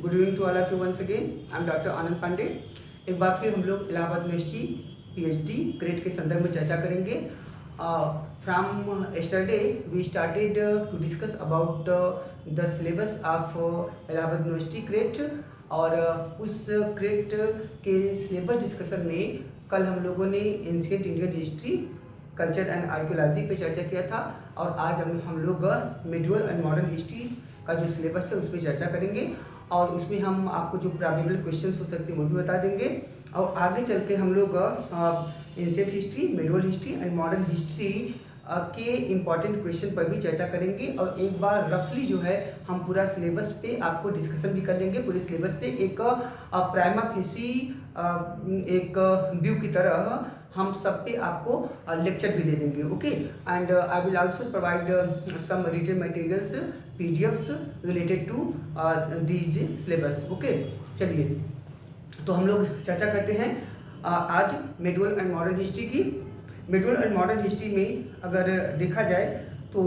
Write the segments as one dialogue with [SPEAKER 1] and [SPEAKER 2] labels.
[SPEAKER 1] Good evening to all of you once again. I am doctor Anand Pandey. एक बार फिर हम लोग इलाहाबाद यूनिवर्सिटी पीएचडी ग्रेड के संदर्भ में चर्चा करेंगे। From yesterday we started to discuss about the syllabus of Allahabad university CRET, और उस क्रेट के सिलेबस डिस्कशन में कल हम लोगों ने ancient Indian history, culture and archaeology पे चर्चा किया था, और आज हम लोग मिडिवल एंड मॉडर्न हिस्ट्री का जो सिलेबस है उस पर चर्चा करेंगे, और उसमें हम आपको जो प्रोबेबल क्वेश्चंस हो सकते हैं वो भी बता देंगे। और आगे चल के हम लोग ancient history, medieval history and modern history के इम्पॉर्टेंट क्वेश्चन पर भी चर्चा करेंगे। और एक बार रफली जो है हम पूरा सिलेबस पे आपको डिस्कशन भी कर लेंगे। पूरे सिलेबस पे एक प्राइमा फेसी एक व्यू की तरह हम सब पे आपको लेक्चर भी दे देंगे। Okay, and I will also provide some written materials, PDFs related to these syllabus. Okay, चलिए तो हम लोग चर्चा करते हैं आज मिडिवल एंड मॉडर्न हिस्ट्री की। मिडिवल एंड मॉडर्न हिस्ट्री में अगर देखा जाए तो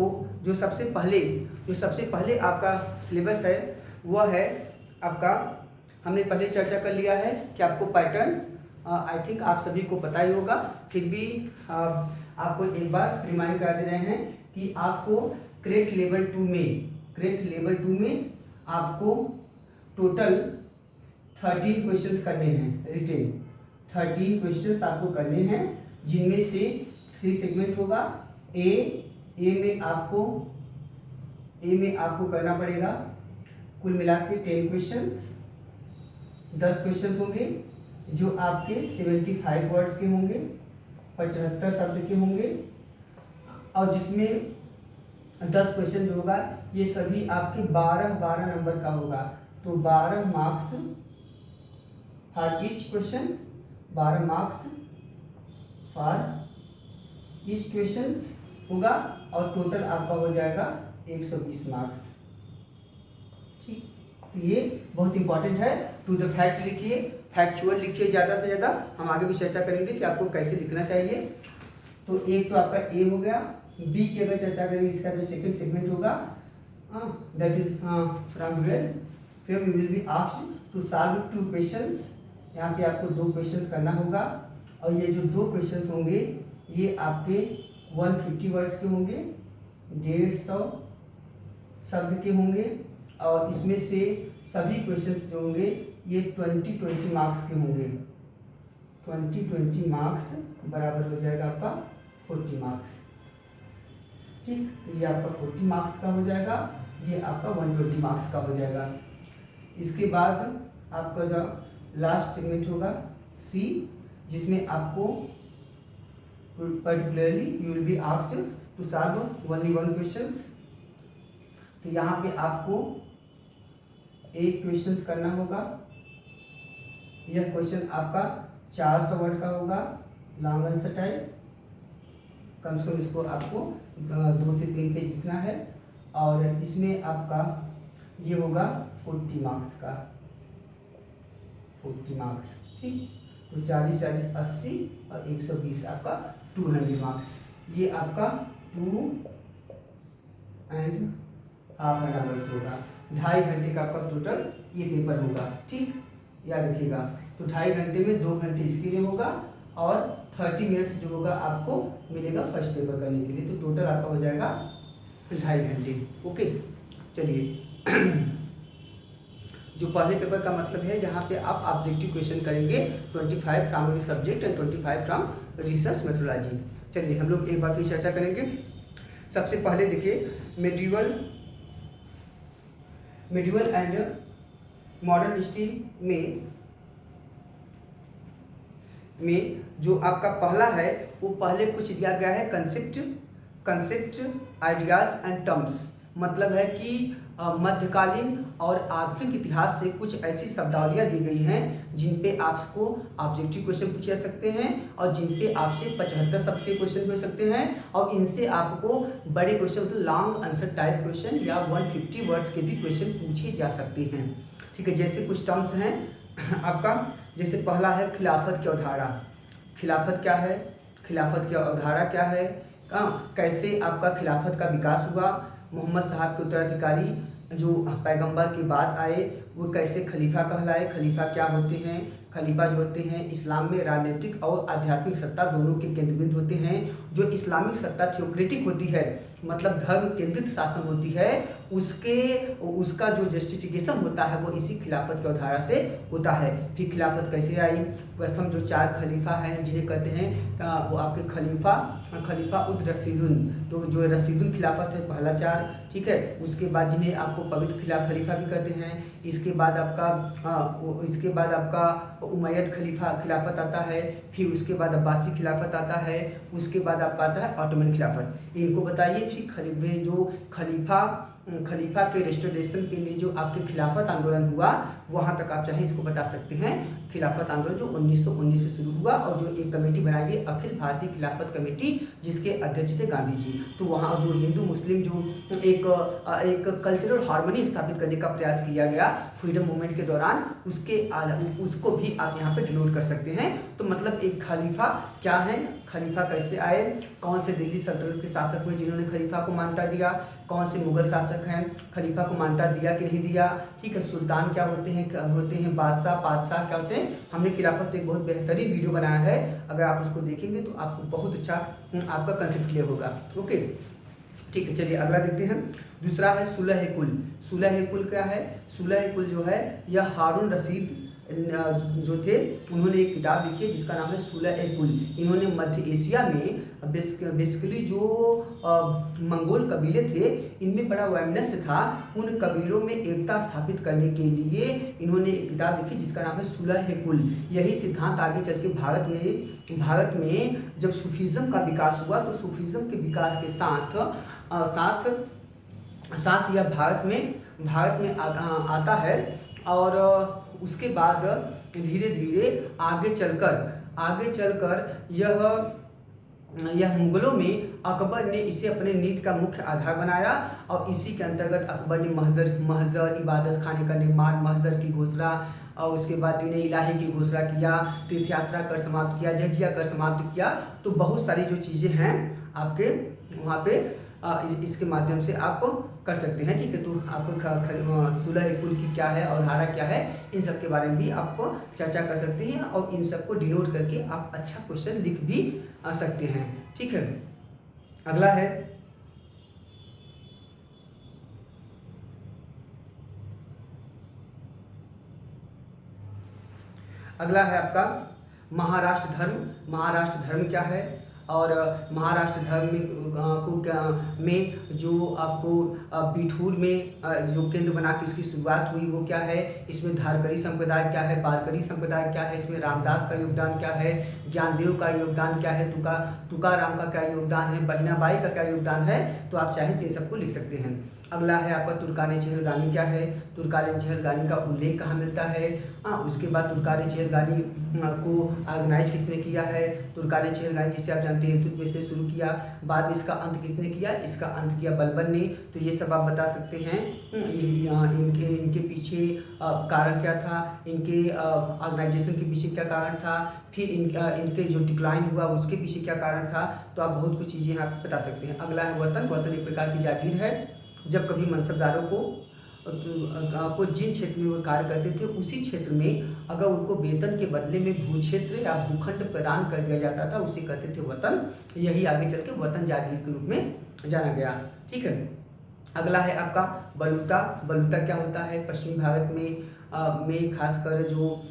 [SPEAKER 1] जो सबसे पहले आपका सिलेबस है वह है आपका, हमने पहले चर्चा कर लिया है कि आपको पैटर्न आई थिंक आप सभी को पता ही होगा, फिर भी आपको एक बार रिमाइंड करा दे रहे हैं कि आपको क्रेट लेवल 2 में आपको टोटल 13 क्वेश्चंस करने हैं। रिटेन 13 क्वेश्चंस आपको करने हैं, जिनमें से 3 सेगमेंट होगा। ए में आपको करना पड़ेगा कुल मिला के 10 क्वेश्चंस, 10 क्वेश्चंस होंगे जो आपके 75 वर्ड्स के होंगे, 75 शब्द के होंगे, और जिसमें 10 क्वेश्चन जो होगा ये सभी आपके 12 नंबर का होगा। तो 12 marks for each question, 12 marks for each questions होगा, और टोटल आपका हो जाएगा 120 मार्क्स। ठीक, तो ये बहुत इंपॉर्टेंट है। टू द फैक्ट लिखिए, फैक्चुअल लिखिए ज़्यादा से ज़्यादा। हम आगे भी चर्चा करेंगे कि आपको कैसे लिखना चाहिए। तो एक तो आपका ए हो गया। बी की अगर चर्चा करेंगे, इसका जो सेकंड सेगमेंट होगा दैट इज फ्रॉम वेयर, फिर we will be asked to solve 2 questions. यहाँ पे आपको 2 क्वेश्चंस करना होगा, और ये जो 2 क्वेश्चंस होंगे ये आपके 150 वर्ड्स के होंगे, 150 शब्द के होंगे, और इसमें से सभी क्वेश्चंस जो होंगे ये 20 मार्क्स के होंगे। 20 मार्क्स बराबर हो जाएगा आपका 40 मार्क्स। ठीक, तो ये आपका 40 मार्क्स का हो जाएगा, ये आपका 120 मार्क्स का हो जाएगा। इसके बाद आपका जो लास्ट सेगमेंट होगा सी, जिसमें आपको particularly you will be asked to solve only 1 questions. तो यहाँ पे आपको 1 क्वेश्चंस करना होगा। यह क्वेश्चन आपका 400 वर्ड का होगा, लॉन्ग आंसर टाइप। कम से कम इसको आपको 2 से 3 पेज लिखना है, और इसमें आपका ये होगा 40 मार्क्स का, 40 मार्क्स। ठीक, तो 40 40 80 और 120 आपका 200 मार्क्स। ये आपका 2.5 आवर्स होगा, 2.5 घंटे का आपका टोटल ये पेपर होगा। ठीक, याद रखिएगा। तो 2.5 घंटे में 2 घंटे इसके लिए होगा, और 30 मिनट्स जो होगा आपको मिलेगा फर्स्ट पेपर करने के लिए। तो टोटल आपका हो जाएगा 2.5 घंटे। ओके, चलिए जो पहले पेपर का मतलब है जहाँ पे आप ऑब्जेक्टिव क्वेश्चन करेंगे 25 from the subject and 25 from research methodology. चलिए हम लोग एक बार फिर चर्चा करेंगे। सबसे पहले देखिए मिडिवल एंड मॉडर्न हिस्ट्री में जो आपका पहला है वो पहले कुछ दिया गया है कंसेप्ट आइडियाज एंड टर्म्स। मतलब है कि मध्यकालीन और आधुनिक इतिहास से कुछ ऐसी शब्दावलियाँ दी गई हैं जिन पे आपको ऑब्जेक्टिव क्वेश्चन पूछे जा सकते हैं, और जिन पे आपसे 75 शब्द के क्वेश्चन पूछ सकते हैं, और इनसे आपको बड़े क्वेश्चन मतलब लॉन्ग आंसर टाइप क्वेश्चन या 150 वर्ड्स के भी क्वेश्चन पूछे जा सकते हैं। ठीक है, जैसे कुछ टर्म्स हैं आपका, जैसे पहला है खिलाफत की अवधारणा। खिलाफत क्या है, खिलाफत की अवधारणा क्या है, कैसे आपका खिलाफत का विकास हुआ, मोहम्मद साहब के उत्तराधिकारी जो पैगंबर के बाद आए वो कैसे खलीफा कहलाए, खलीफा क्या होते हैं। खलीफा जो होते हैं इस्लाम में राजनीतिक और आध्यात्मिक सत्ता दोनों के केंद्र बिंदु होते हैं। जो इस्लामिक सत्ता थियोक्रेटिक होती है, मतलब धर्म केंद्रित शासन होती है, उसका जो जस्टिफिकेशन होता है वो इसी खिलाफत की अवधारणा से होता है। फिर खिलाफत कैसे आई, प्रथम जो 4 खलीफा हैं जिन्हें कहते हैं वो आपके खलीफा उद रशीदुन, तो जो रशीदुन खिलाफत है पहला 4, ठीक है। उसके बाद जिन्हें आपको पवित्र खलीफा भी कहते हैं। इसके बाद आपका उमैयद खिलाफत आता है। फिर उसके बाद अब्बासी खिलाफत आता है। उसके बाद आपका आता है ऑटोमन खिलाफत। इनको बताइए। फिर जो खलीफा के रेस्टोरेशन के लिए जो आपके खिलाफत आंदोलन हुआ, वहाँ तक आप चाहें इसको बता सकते हैं। खिलाफत आंदोलन जो 1919 में शुरू हुआ और जो एक कमेटी बनाई गई अखिल भारतीय खिलाफत कमेटी, जिसके अध्यक्ष थे गांधी जी। तो वहाँ जो हिंदू मुस्लिम जो एक कल्चरल हार्मनी स्थापित करने का प्रयास किया गया फ्रीडम मूवमेंट के दौरान, उसको भी आप यहाँ पे डिनोट कर सकते हैं। तो मतलब एक खलीफा क्या है, खलीफा कैसे आए, कौन से दिल्ली सल्तनत के शासक हुए जिन्होंने खलीफा को मान्यता दिया, कौन से मुगल शासक हैं, खलीफा को मान्यता दिया कि नहीं दिया, ठीक है। सुल्तान क्या होते हैं, बादशाह क्या होते हैं। हमने खिलाफत एक बहुत बेहतरीन वीडियो बनाया है, अगर आप उसको देखेंगे तो आपको बहुत अच्छा आपका कंसेप्ट क्लियर होगा। ओके, ठीक है। चलिए अगला देखते हैं। दूसरा है सुलह कुल। सुलह कुल क्या है, सुलह कुल जो है यह हारून रशीद जो थे उन्होंने एक किताब लिखी है जिसका नाम है सुलह कुल। इन्होंने मध्य एशिया में बेसिकली जो मंगोल कबीले थे इनमें बड़ा वैमनस्य था, उन कबीलों में एकता स्थापित करने के लिए इन्होंने एक किताब लिखी जिसका नाम है सुलह कुल। यही सिद्धांत आगे चल के भारत में जब सूफीज़्म का विकास हुआ तो सूफीज़्म के विकास के साथ यह भारत में आता है। और उसके बाद धीरे धीरे आगे चलकर यह मुगलों में अकबर ने इसे अपने नीति का मुख्य आधार बनाया और इसी के अंतर्गत अकबर ने महजर इबादत खाने का निर्माण, महजर की घोषणा और उसके बाद दीन इलाही की घोषणा किया, तीर्थ यात्रा कर समाप्त किया, जजिया कर समाप्त किया। तो बहुत सारी जो चीज़ें हैं आपके वहाँ पे इसके माध्यम से आप कर सकते हैं, ठीक है। तो आपको सुलह कुल की क्या है, अवधारणा क्या है, इन सब के बारे में भी आप चर्चा कर सकते हैं और इन सबको डिनोट करके आप अच्छा क्वेश्चन लिख भी सकते हैं, ठीक है। अगला है आपका महाराष्ट्र धर्म। महाराष्ट्र धर्म क्या है और महाराष्ट्र धर्म में जो आपको बिठूर में जो केंद्र बना के इसकी शुरुआत हुई वो क्या है, इसमें धारकरी संप्रदाय क्या है, बारकरी संप्रदाय क्या है, इसमें रामदास का योगदान क्या है, ज्ञानदेव का योगदान क्या है, तुकाराम का क्या योगदान है, बहिनाबाई का क्या योगदान है। तो आप चाहें तो इन सबको लिख सकते हैं। अगला है आपका तुर्काने चहलगानी क्या है, तुर्काने चहलगानी का उल्लेख कहाँ मिलता है। उसके बाद तुर्काने चहलगानी को ऑर्गेनाइज किसने किया है, तुर्काने चहलगानी जिसे आप जानते हैं इल्तुतमिश ने शुरू किया, बाद में इसका अंत किसने किया, इसका अंत किया बलबन ने। तो ये सब आप बता सकते हैं। इनके पीछे कारण क्या था, इनके ऑर्गेनाइजेशन के पीछे क्या कारण था, फिर इनके जो डिक्लाइन हुआ उसके पीछे क्या कारण था। तो आप बहुत कुछ चीज़ें यहाँ बता सकते हैं। अगला है वतन एक प्रकार की जागीर है। जब कभी मनसबदारों को जिन क्षेत्र में वो कार्य करते थे उसी क्षेत्र में अगर उनको वेतन के बदले में भू क्षेत्र या भूखंड प्रदान कर दिया जाता था, उसे कहते थे वतन। यही आगे चल के वतन जागीर के रूप में जाना गया, ठीक है। अगला है आपका बलूता। बलूता क्या होता है, पश्चिमी भारत में खासकर जो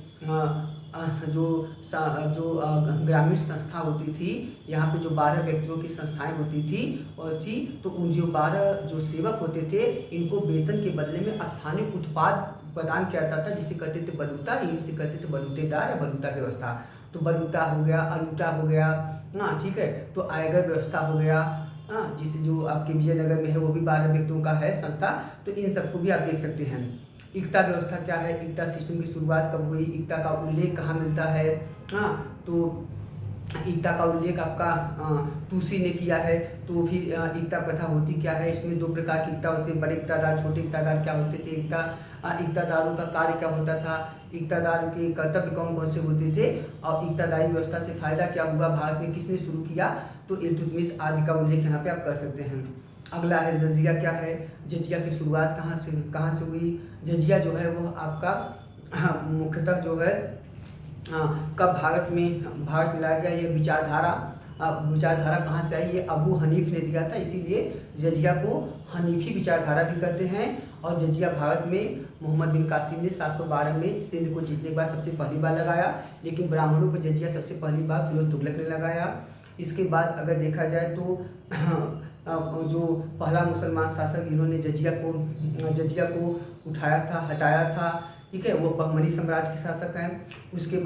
[SPEAKER 1] ग्रामीण संस्था होती थी, यहाँ पे जो 12 व्यक्तियों की संस्थाएं होती थी तो उन जो 12 जो सेवक होते थे इनको वेतन के बदले में स्थानीय उत्पाद प्रदान किया जाता था, जिसे कहते थे बलूता, इसे कहते थे बलूतेदार या बलूता व्यवस्था। तो बलूता हो गया, अलूटा हो गया, हाँ ठीक है। तो आयगर व्यवस्था हो गया, हाँ, जिसे जो आपके विजयनगर में है वो भी 12 व्यक्तियों का है संस्था। तो इन सबको भी आप देख सकते हैं। एकता व्यवस्था क्या है, एकता सिस्टम की शुरुआत कब हुई, एकता का उल्लेख कहाँ मिलता है। हाँ, तो एकता का उल्लेख आपका तुलसी ने किया है। तो फिर एकता प्रथा होती क्या है, इसमें 2 प्रकार की एकता होती है, बड़े एकतादार, छोटे एकतादार क्या होते थे। एकतादारों का कार्य क्या होता था, एकतादार के कर्तव्य कौन से होते थे और एकतादारी व्यवस्था से फायदा क्या हुआ, भारत में किसने शुरू किया। तो इल्तुतमिश आदि का उल्लेख यहाँ पे आप कर सकते हैं। अगला है जजिया क्या है, जजिया की शुरुआत कहाँ से हुई। जजिया जो है वो आपका मुख्यतः जो है कब भारत में लाया गया। ये विचारधारा कहाँ से आई, ये अबू हनीफ ने दिया था, इसीलिए जजिया को हनीफी विचारधारा भी कहते हैं। और जजिया भारत में मोहम्मद बिन कासिम ने 712 में सिंध को जीतने के बाद सबसे पहली बार लगाया, लेकिन ब्राह्मणों पर जजिया सबसे पहली बार फिरोज तुगलक ने लगाया। इसके बाद अगर देखा जाए तो जो पहला मुसलमान शासक इन्होंने जजिया को उठाया था, हटाया था, ठीक है, वो बहमनी साम्राज्य के शासक हैं। उसके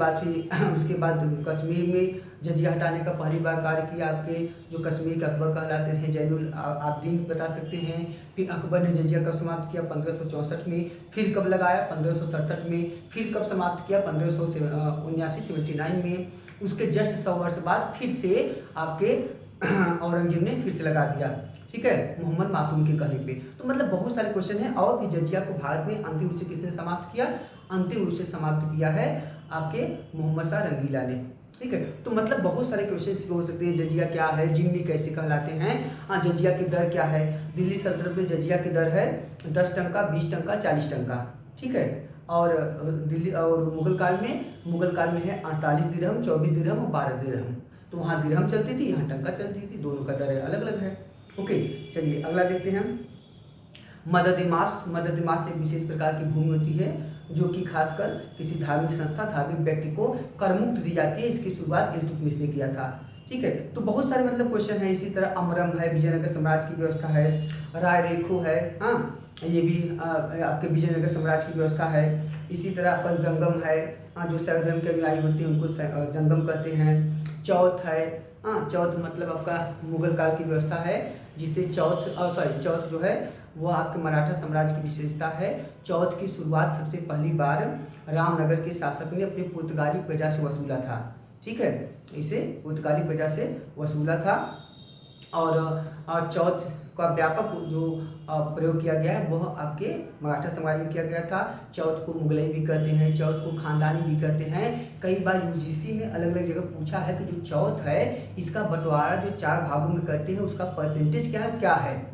[SPEAKER 1] बाद कश्मीर में जजिया हटाने का पहली बार कार्य किया आपके जो कश्मीर के अकबर कहलाते हैं, जैनुल आबदीन बता सकते हैं। फिर अकबर ने जजिया कब समाप्त किया, 1564 में। फिर कब लगाया, 1567 में। फिर कब समाप्त किया, 1579 में। उसके जस्ट 100 वर्ष बाद फिर से आपके औरंगजेब ने फिर से लगा दिया, ठीक है, मोहम्मद मासूम के कहने पे। तो मतलब बहुत सारे क्वेश्चन हैं। और कि जजिया को भारत में अंतिम रूप से किसने समाप्त किया, अंतिम रूप से समाप्त किया है आपके मोहम्मद शाह रंगीला ने, ठीक है। तो मतलब बहुत सारे क्वेश्चन हो सकते हैं। जजिया क्या है, जिम्मी कैसे कहलाते हैं, हाँ, जजिया की दर क्या है। दिल्ली सल्तनत में जजिया की दर है 10 टंका, 20 टंका, 40 टंका, ठीक है। और दिल्ली और मुगल काल में है 48 दिरहम, 24 दिरहम और 12 दिरहम। तो वहाँ दिरहम चलती थी, यहाँ टंका चलती थी, दोनों का दर अलग अलग है। ओके, चलिए अगला देखते हैं। मददमास एक विशेष प्रकार की भूमि होती है जो कि खासकर किसी धार्मिक संस्था, धार्मिक व्यक्ति को करमुक्त दी जाती है। इसकी शुरुआत इल्तुतमिश ने किया था, ठीक है। तो बहुत सारे मतलब क्वेश्चन है। इसी तरह अमरम है, विजयनगर साम्राज्य की व्यवस्था है। राय रेखो है, हाँ, ये भी आपके विजयनगर साम्राज्य की व्यवस्था है। इसी तरह आपका जंगम है, जो सर्व धर्म के अनुयायी होते हैं उनको जंगम कहते हैं। चौथ है, हाँ, चौथ मतलब आपका मुगल काल की व्यवस्था है, जिसे चौथ जो है वो आपके मराठा साम्राज्य की विशेषता है। चौथ की शुरुआत सबसे पहली बार रामनगर के शासक ने अपने पुर्तगाली प्रजा से वसूला था, ठीक है, इसे पुर्तगाली प्रजा से वसूला था। और चौथ का व्यापक जो प्रयोग किया गया है वह आपके मराठा साम्राज्य में किया गया था। चौथ को मुगलई भी कहते हैं, चौथ को खानदानी भी कहते हैं। कई बार यूजीसी ने अलग अलग जगह पूछा है कि जो चौथ है इसका बंटवारा जो 4 भागों में करते हैं उसका परसेंटेज क्या है।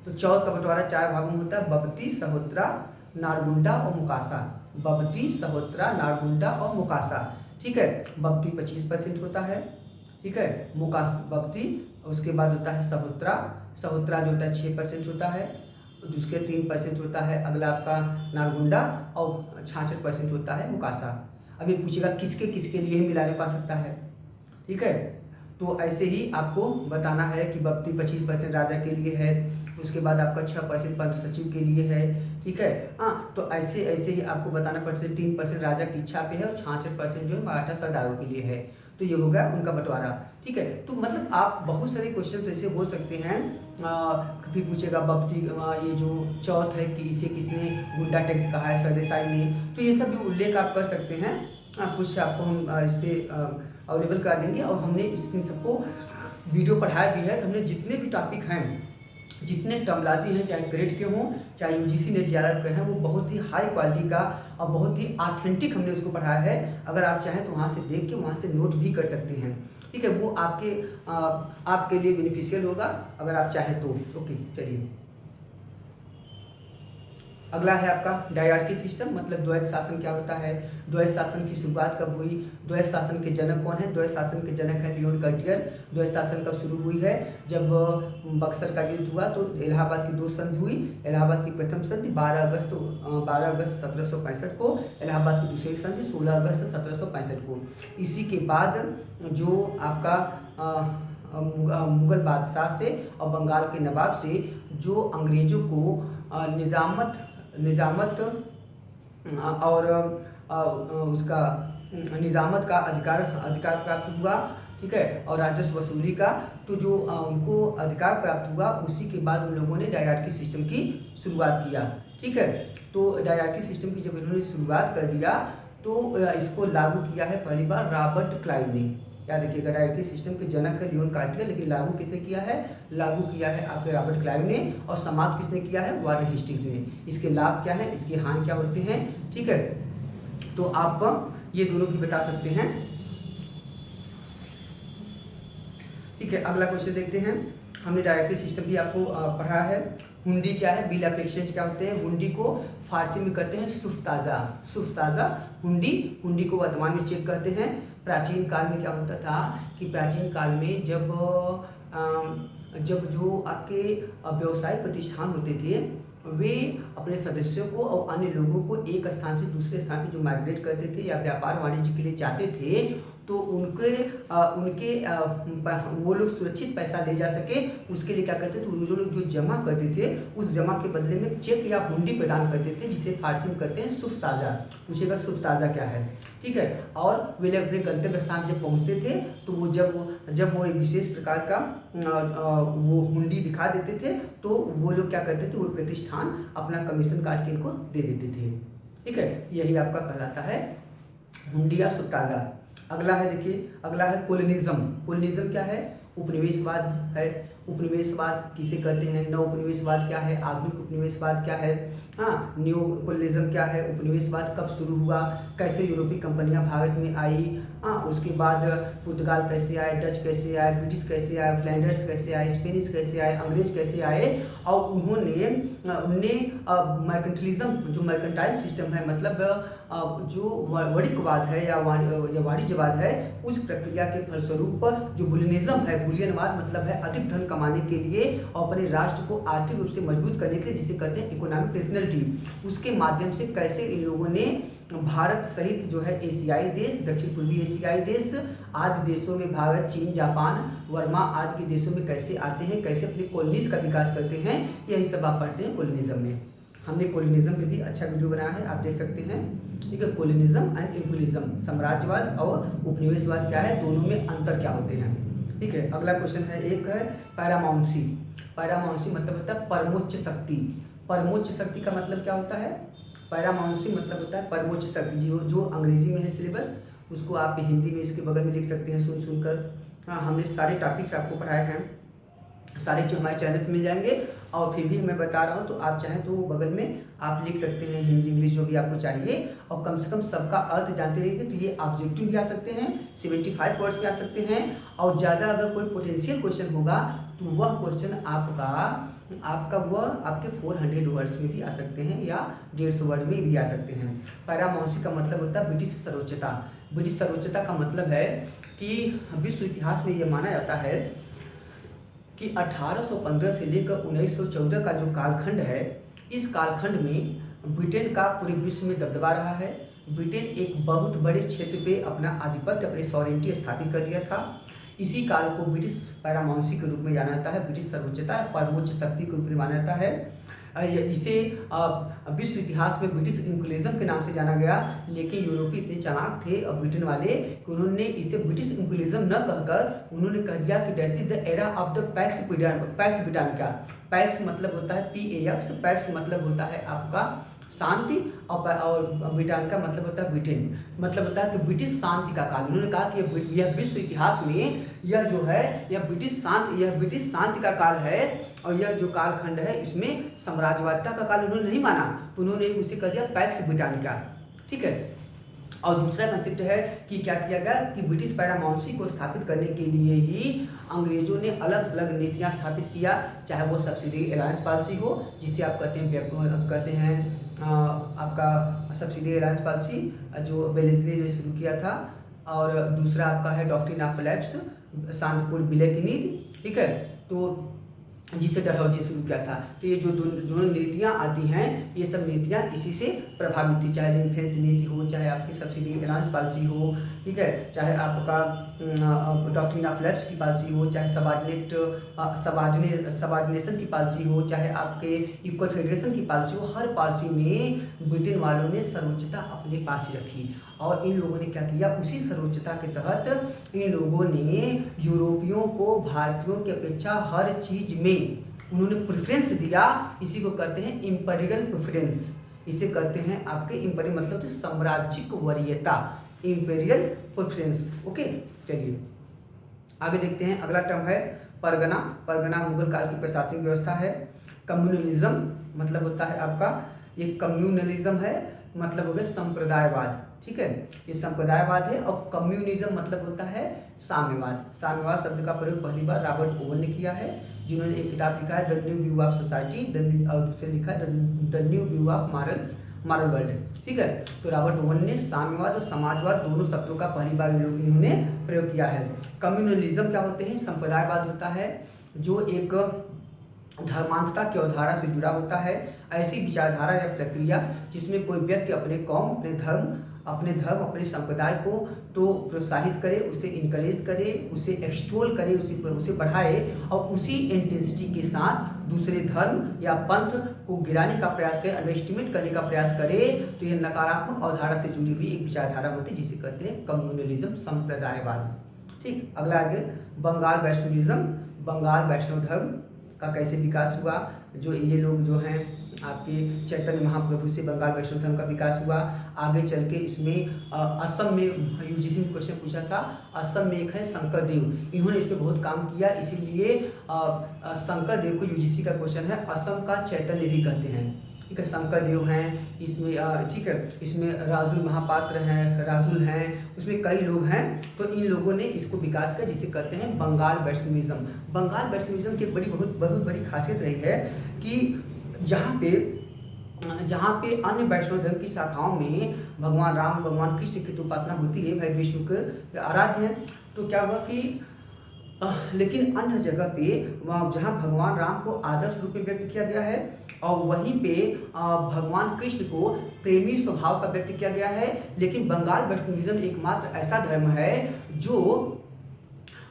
[SPEAKER 1] तो चौथ का बंटवारा 4 भागों में होता है, बगती, सहोत्रा, नारगुंडा और मुकासा। बगती, सहोत्रा, नारगुंडा और मुकासा, ठीक है। बगती 25% होता है, ठीक है, बगती। उसके बाद होता है सहोत्रा जो होता है 6% होता है। उसके 3% होता है अगला आपका नारगुंडा और 66% होता है मुकासा। अभी पूछेगा किसके किसके लिए मिलाने को आ सकता है, ठीक है। तो ऐसे ही आपको बताना है कि बगती 25% राजा के लिए है, उसके बाद आपका 6% पंच सचिव के लिए है, ठीक है, हाँ। तो ऐसे ही आपको बताना पड़ता है 3% राजा की इच्छा पे है और 66% जो है मराठा सरदारों के लिए है। तो ये हो गया उनका बंटवारा, ठीक है। तो मतलब आप बहुत सारे क्वेश्चंस ऐसे हो सकते हैं। कभी पूछेगा बगती ये जो चौथ है कि इसे किसने गुंडा टैक्स कहा है, सरदेसाई ने। तो ये सब भी उल्लेख आप कर सकते हैं। कुछ आपको हम इस पर अवेलेबल करा देंगे। और हमने इन सबको वीडियो पढ़ाया भी है। तो हमने जितने भी टॉपिक हैं, जितने टर्मोलॉजी हैं, चाहे ग्रेड के हों चाहे यूजीसी नेट जेआरएफ के हैं, वो बहुत ही हाई क्वालिटी का और बहुत ही ऑथेंटिक हमने उसको पढ़ाया है। अगर आप चाहें तो वहाँ से देख के वहाँ से नोट भी कर सकते हैं, ठीक है। वो आपके लिए बेनिफिशियल होगा अगर आप चाहें तो। ओके, चलिए अगला है आपका डायरार्की सिस्टम, मतलब द्वैत शासन क्या होता है, द्वैत शासन की शुरुआत कब हुई, द्वैत शासन के जनक कौन है। द्वैत शासन के जनक है लियोन कर्टियर। द्वैत शासन कब शुरू हुई है, जब बक्सर का युद्ध हुआ तो इलाहाबाद की 2 संधि हुई। इलाहाबाद की प्रथम संधि 12 अगस्त 1765 को, इलाहाबाद की दूसरी संधि 16 अगस्त 1765 को। इसी के बाद जो आपका मुगल बादशाह से और बंगाल के नवाब से जो अंग्रेजों को निजामत और उसका निजामत का अधिकार प्राप्त हुआ, ठीक है, और राजस्व वसूली का। तो जो उनको अधिकार प्राप्त हुआ उसी के बाद उन लोगों ने डायरार्की सिस्टम की शुरुआत किया, ठीक है। तो डायरार्की सिस्टम की जब इन्होंने शुरुआत कर दिया तो इसको लागू किया है पहली बार रॉबर्ट क्लाइव ने। याद रखिएगा, डायरार्की सिस्टम के जनक है लियोन कार्टियर, लेकिन लागू किसने किया है, लागू किया है आपके रॉबर्ट क्लाइव ने। और समाप्त किसने किया है, वारेन हेस्टिंग्स ने। इसके लाभ क्या है, इसके हानि क्या होते हैं, ठीक है। तो आप ये दोनों भी बता सकते हैं, ठीक है। अगला क्वेश्चन देखते हैं। हमने डायरेक्टरी सिस्टम भी आपको पढ़ा है। हुंडी क्या है, बिल ऑफ एक्सचेंज क्या होते हैं, हुंडी को फारसी में कहते हैं सुफ्ताजा, सुफ्ताजा हुंडी, हुंडी को वर्तमान में चेक कहते हैं। प्राचीन काल में क्या होता था कि प्राचीन काल में जब जो आपके व्यवसायिक प्रतिष्ठान होते थे वे अपने सदस्यों को और अन्य लोगों को एक स्थान से दूसरे स्थान पे जो माइग्रेट करते थे या व्यापार वाणिज्य के लिए जाते थे, तो उनके वो लोग सुरक्षित पैसा ले जा सके उसके लिए क्या करते थे, वो जो लोग जो जमा करते थे उस जमा के बदले में चेक या हुंडी प्रदान करते थे, जिसे फारसी में कहते हैं सुफ्ताजा। पूछेगा सुफ्ताजा क्या है, ठीक है। और वे लोग अपने गंतव्य स्थान जब पहुंचते थे तो वो जब वो एक विशेष प्रकार का वो हुंडी दिखा देते थे तो वो लोग क्या करते थे, वो प्रतिष्ठान अपना कमीशन काट के इनको दे देते थे, ठीक है। यही आपका कहलाता है हुंडी या सुफ्ताजा। अगला है, देखिए अगला है कोलोनिज्म। कोलोनिज्म क्या है, उपनिवेशवाद है। उपनिवेशवाद किसे कहते हैं, नव उपनिवेशवाद क्या है, आधुनिक उपनिवेशवाद क्या है, हाँ न्यू कोलोनिज्म क्या है, उपनिवेशवाद कब शुरू हुआ, कैसे यूरोपीय कंपनियां भारत में आई, हाँ उसके बाद पुर्तगाल कैसे आए, डच कैसे आए, ब्रिटिश कैसे आए, फ्लैंडर्स कैसे आए, स्पेनिश कैसे आए, अंग्रेज कैसे आए, और उन्होंने मर्केंटिलिज्म जो मर्केंटाइल सिस्टम है, मतलब जो वाणिज्यवाद है या वाणिज्यवाद है, उस प्रक्रिया के फलस्वरूप जो बुलियनिज्म है, बुलियनवाद मतलब है अधिक धन कमाने के लिए और अपने राष्ट्र को आर्थिक रूप से मजबूत करने के लिए, जिसे कहते हैं इकोनॉमिक रेशनलिटी, उसके माध्यम से कैसे इन लोगों ने भारत सहित जो है एशियाई देश, दक्षिण पूर्वी एशियाई देश आदि देशों में, भारत, चीन, जापान, वर्मा आदि के देशों में कैसे आते हैं, कैसे अपनी कॉलोनीज का विकास करते हैं, यही सब आप पढ़ते हैं कोलोनिज्म में। हमने कोलोनिज्म पे भी अच्छा वीडियो बनाया है, आप देख सकते हैं, ठीक है। कोलोनिज्म एंड इम्पीरियलिज्म, साम्राज्यवाद और उपनिवेशवाद क्या है, दोनों में अंतर क्या होते हैं, ठीक है। अगला क्वेश्चन है, एक है पैरामाउंसी। पैरामाउंसी मतलब होता है परमोच्च शक्ति। परमोच्च शक्ति का मतलब क्या होता है, पैरामाउंसी मतलब होता है परमोच्च शक्ति। जो अंग्रेजी में है सिलेबस, उसको आप हिंदी में इसके बगल में लिख सकते हैं सुनकर। हाँ, हमने सारे टॉपिक्स आपको पढ़ाए हैं, सारे जो हमारे चैनल पे मिल जाएंगे, और फिर भी मैं बता रहा हूँ तो आप चाहें तो बगल में आप लिख सकते हैं हिंदी इंग्लिश जो भी आपको चाहिए, और कम से कम सबका अर्थ जानते रहिए। तो ये ऑब्जेक्टिव भी आ सकते हैं, 75 वर्ड्स में आ सकते हैं, और ज़्यादा अगर कोई पोटेंशियल क्वेश्चन होगा तो वह क्वेश्चन आपका वह आपके 400 वर्ड्स में भी आ सकते हैं या 150 वर्ड में भी आ सकते हैं। पैरामाउंसी का मतलब होता है ब्रिटिश सर्वोच्चता। ब्रिटिश सर्वोच्चता का मतलब है कि विश्व इतिहास में यह माना जाता है कि 1815 से लेकर 1914 का जो कालखंड है, इस कालखंड में ब्रिटेन का पूरे विश्व में दबदबा रहा है। ब्रिटेन एक बहुत बड़े क्षेत्र पे अपना आधिपत्य, अपनी सॉवरेंटी स्थापित कर लिया था। इसी काल को ब्रिटिश पैरामाउंसी के रूप में जाना जाता है, ब्रिटिश सर्वोच्चता परमोच्च शक्ति के रूप में माना जाता है। इसे विश्व इतिहास में ब्रिटिश इंक्विलिज्म के नाम से जाना गया, लेकिन यूरोपीय इतने चालाक थे और ब्रिटेन वाले कि उन्होंने इसे ब्रिटिश इंक्विलिज्म न कहकर उन्होंने कह दिया कि that is the era of the PACS Britannica. PACS मतलब होता है PAX, पैक्स मतलब होता है आपका शांति, और ब्रिटानिका मतलब होता है ब्रिटेन, मतलब होता है कि ब्रिटिश शांति का काल। उन्होंने कहा कि यह विश्व इतिहास में यह जो है यह ब्रिटिश शांति का काल है, और यह जो कालखंड है इसमें साम्राज्यवादिता का काल उन्होंने नहीं माना, तो उन्होंने उसे कह दिया पैक्स ब्रिटानिका, ठीक है। और दूसरा कंसेप्ट है कि क्या किया गया कि ब्रिटिश पैरामाउंसी को स्थापित करने के लिए ही अंग्रेजों ने अलग अलग नीतियां स्थापित किया, चाहे वो सब्सिडी अलायंस पॉलिसी हो, जिसे आप कहते हैं आपका सब्सिडी अलायंस पॉलिसी जो वेलेस्ली ने शुरू किया था, और दूसरा आपका है डॉक्ट्रिन ऑफ लैप्स, शांतिपूर्ण विलय की नीति, ठीक है, तो जिसे डलहौजी शुरू किया था। तो ये जो नीतियाँ आती हैं, ये सब नीतियाँ इसी से प्रभावित थी, चाहे रिंग फेंस नीति हो, चाहे आपकी सब्सिडी अलायंस पॉलिसी हो, ठीक है, चाहे आपका डॉक्ट्रिन ऑफ लैप्स की पॉलिसी हो, चाहे सबऑर्डिनेशन की पॉलिसी हो, चाहे आपके इक्वल फेडरेशन की पॉलिसी हो, हर पॉलिसी में ब्रिटेन वालों ने सर्वोच्चता अपने पास ही रखी। और इन लोगों ने क्या किया, उसी सर्वोच्चता के तहत इन लोगों ने यूरोपियों को भारतीयों की अपेक्षा हर चीज में उन्होंने प्रेफरेंस दिया। इसी को कहते हैं इंपीरियल प्रेफरेंस, इसे कहते हैं आपके इंपीरियल मतलब साम्राज्यिक वरीयता, इंपीरियल प्रेफरेंस। ओके, चलिए आगे देखते हैं। अगला टर्म है परगना। परगना मुगल काल की प्रशासनिक व्यवस्था है। कम्युनलिज्म मतलब होता है आपका, ये कम्युनलिज्म है, मतलब हो गया संप्रदायवाद, ठीक है, ये संप्रदायवाद है। और कम्युनिज्म मतलब होता है साम्यवाद। साम्यवाद शब्द का प्रयोग पहली बार रॉबर्ट ओवन ने किया है, जिन्होंने एक किताब लिखा है the new view of society, और दूसरे लिखा है the new view of moral world, ठीक है। तो रॉबर्ट ओवन ने साम्यवाद और समाजवाद दोनों शब्दों का पहली बार इन्होंने प्रयोग किया है। कम्युनलिज्म क्या होते हैं? संप्रदायवाद होता है जो एक धर्मांधता की अवधारणा से जुड़ा होता है। ऐसी विचारधारा या प्रक्रिया जिसमें कोई व्यक्ति अपने कौम, अपने धर्म, अपने संप्रदाय को तो प्रोत्साहित करे, उसे इनकरेज करे, उसे एक्सटोल करे, उसे बढ़ाए, और उसी इंटेंसिटी के साथ दूसरे धर्म या पंथ को गिराने का प्रयास करे, अंडरएस्टिमेट करने का प्रयास करे। तो यह नकारात्मक अवधारणा से जुड़ी हुई एक विचारधारा होती है जिसे कहते हैं कम्युनलिज्म, संप्रदायवाद, ठीक। अगला आगे बंगाल वैष्णविज्म। बंगाल वैष्णव धर्म का कैसे विकास हुआ? जो ये लोग जो हैं आपके चैतन्य महाप्रभु से बंगाल वैष्णव धर्म का विकास हुआ। आगे चल के इसमें असम में यूजीसी में क्वेश्चन पूछा था। असम में एक है शंकर देव, इन्होंने इस पर बहुत काम किया, इसीलिए शंकर देव को यूजीसी का क्वेश्चन है असम का चैतन्य भी कहते हैं, ठीक है। शंकर देव हैं इसमें, ठीक है। इसमें राजुल महापात्र हैं, राजुल हैं, उसमें कई लोग हैं। तो इन लोगों ने इसको विकास किया जिसे कहते हैं बंगाल वैष्णविज्म। बंगाल वैष्णविज्म की एक बहुत बड़ी खासियत रही है कि जहाँ पे अन्य वैष्णव धर्म की शाखाओं में भगवान राम, भगवान कृष्ण की तो उपासना होती है, भाई विष्णु के आराध्य हैं। तो क्या हुआ कि लेकिन अन्य जगह पे जहाँ भगवान राम को आदर्श रूप में व्यक्त किया गया है और वहीं पे भगवान कृष्ण को प्रेमी स्वभाव का व्यक्त किया गया है। लेकिन बंगाल वैष्णविज्म एकमात्र ऐसा धर्म है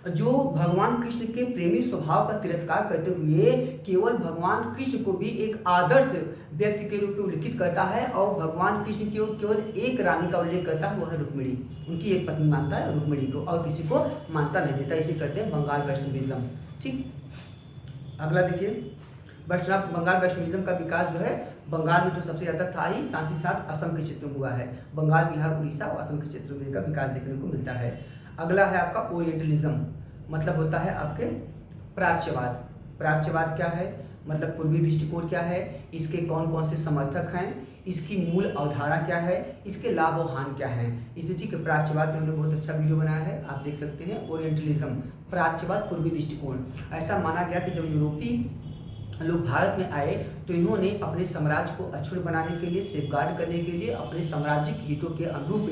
[SPEAKER 1] जो भगवान कृष्ण के प्रेमी स्वभाव का तिरस्कार करते हुए केवल भगवान कृष्ण को भी एक आदर्श व्यक्ति के रूप में उल्लेखित करता है, और भगवान कृष्ण की केवल एक रानी का उल्लेख करता है, वह है रुक्मिणी। उनकी एक पत्नी मानता है रुक्मिणी को, और किसी को मानता नहीं देता। इसे कहते हैं बंगाल वैष्णविज्म, ठीक। अगला देखिए बंगाल वैष्णविज्म का विकास जो है बंगाल में तो सबसे ज़्यादा था ही, साथ ही साथ असम के क्षेत्र में हुआ है। बंगाल, बिहार, उड़ीसा और असम के क्षेत्र में का विकास देखने को मिलता है। अगला है आपका ओरिएंटलिज्म, मतलब होता है आपके प्राच्यवाद। प्राच्यवाद क्या है? मतलब पूर्वी दृष्टिकोण क्या है, इसके कौन कौन से समर्थक हैं, इसकी मूल अवधारणा क्या है, इसके लाभ और हानि क्या है, इसे, ठीक है। प्राच्यवाद में हमने बहुत अच्छा वीडियो बनाया है, आप देख सकते हैं। ओरिएंटलिज्म, प्राच्यवाद, पूर्वी दृष्टिकोण। ऐसा माना गया कि जब यूरोपीय लोग भारत में आए तो इन्होंने अपने साम्राज्य को अक्षुण्ण बनाने के लिए, सेफगार्ड करने के लिए, अपने साम्राज्यिक हितों के अनुरूप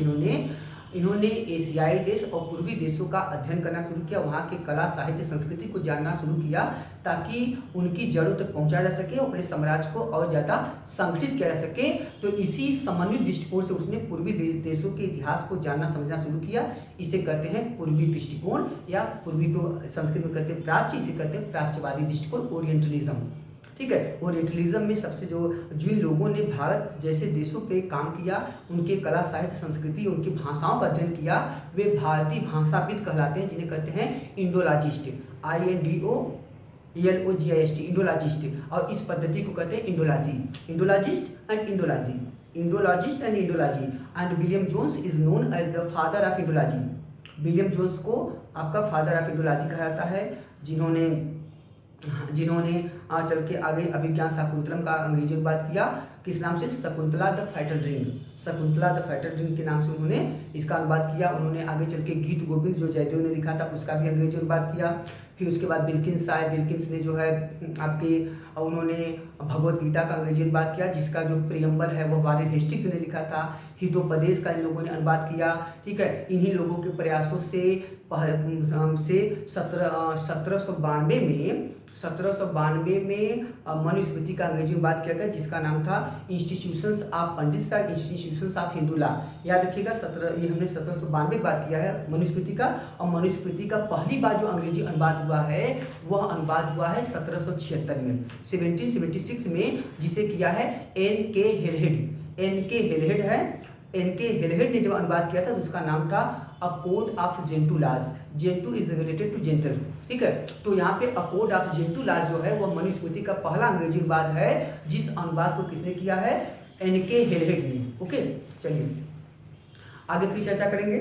[SPEAKER 1] इन्होंने एशियाई देश और पूर्वी देशों का अध्ययन करना शुरू किया, वहाँ के कला, साहित्य, संस्कृति को जानना शुरू किया ताकि उनकी जड़ों तक पहुँचा जा सके, अपने साम्राज्य को और ज़्यादा संगठित किया जा सके। तो इसी समन्वित दृष्टिकोण से उसने पूर्वी देशों के इतिहास को जानना समझना शुरू किया। इसे कहते हैं पूर्वी दृष्टिकोण, या पूर्वी को संस्कृत में कहते हैं प्राच्य, इसे कहते हैं प्राच्यवादी दृष्टिकोण, ओरिएंटलिज्म, ठीक है। ओरिएंटलिज्म में सबसे जिन लोगों ने भारत जैसे देशों पे काम किया, उनके कला, साहित्य, संस्कृति, उनकी भाषाओं का अध्ययन किया, वे भारतीय भाषाविद कहलाते हैं, जिन्हें कहते हैं इंडोलॉजिस्ट, INDOLOGIST, इंडोलॉजिस्ट। और इस पद्धति को कहते हैं Indology, Indologist and Indology, Indologist and Indology. And William Jones is known as the father of Indology. William Jones को आपका फादर ऑफ इंडोलॉजी कहा जाता है, जिन्होंने चल के आगे अभिज्ञान शाकुंतलम का अंग्रेजी में बात किया, किस नाम से? Shakuntala the fatal dream. Shakuntala the fatal dream के नाम से उन्होंने इसका अनुवाद किया। उन्होंने आगे चल के गीत गोविंद जो जयदेव ने लिखा था उसका भी अंग्रेजी में बात किया। फिर उसके बाद विल्किंस आए, विल्किंस ने जो है आपके उन्होंने भगवत गीता का अंग्रेजी में बात किया, जिसका जो प्रियम्बल है वो वारेन हेस्टिंग्स ने लिखा था। हितोपदेश का इन लोगों ने अनुवाद किया, ठीक है। इन्हीं लोगों के प्रयासों से 1792 में मनुस्मृति का अंग्रेजी में बात किया गया, जिसका नाम था इंस्टीट्यूशंस ऑफ पंडित्स का, इंस्टीट्यूशंस ऑफ हिंदू लॉ। याद रखिएगा, ये हमने 1792 में बात किया है मनुस्मृति का, और मनुस्मृति का पहली बार जो अंग्रेजी अनुवाद हुआ है वह अनुवाद हुआ है 1776 में, 1776 में, जिसे किया है N.K. हेलहेड। N.K. हेलहेड है, N.K. हेलहेड ने जब अनुवाद किया था तो उसका नाम था a code of Gentoo laws. Gentoo is related to gentle, ठीक है। तो यहाँ पे a code of Gentoo laws जो है वह मनुस्मृति का पहला अंग्रेजी अनुवाद है, जिस अनुवाद को किसने किया है? N.K. हेलहेड ने। ओके, चलिए आगे की चर्चा करेंगे।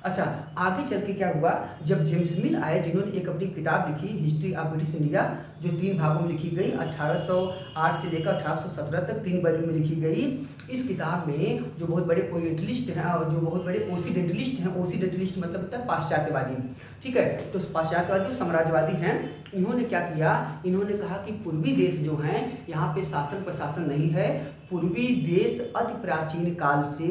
[SPEAKER 1] अच्छा, आगे चल के क्या हुआ, जब जेम्स मिल आए जिन्होंने एक अपनी किताब लिखी हिस्ट्री ऑफ ब्रिटिश इंडिया, जो 3 भागों में लिखी गई, 1808 से लेकर 1817 तक 3 वर्ग में लिखी गई। इस किताब में जो बहुत बड़े ओरिएंटलिस्ट हैं और जो बहुत बड़े ओसीडेंटलिस्ट हैं, ओसीडेंटलिस्ट मतलब होता है पाश्चात्यवादी, ठीक है, तो पाश्चात्यवादी साम्राज्यवादी हैं, इन्होंने क्या किया, इन्होंने कहा कि पूर्वी देश जो हैं यहाँ पे शासन प्रशासन नहीं है, पूर्वी देश अति प्राचीन काल से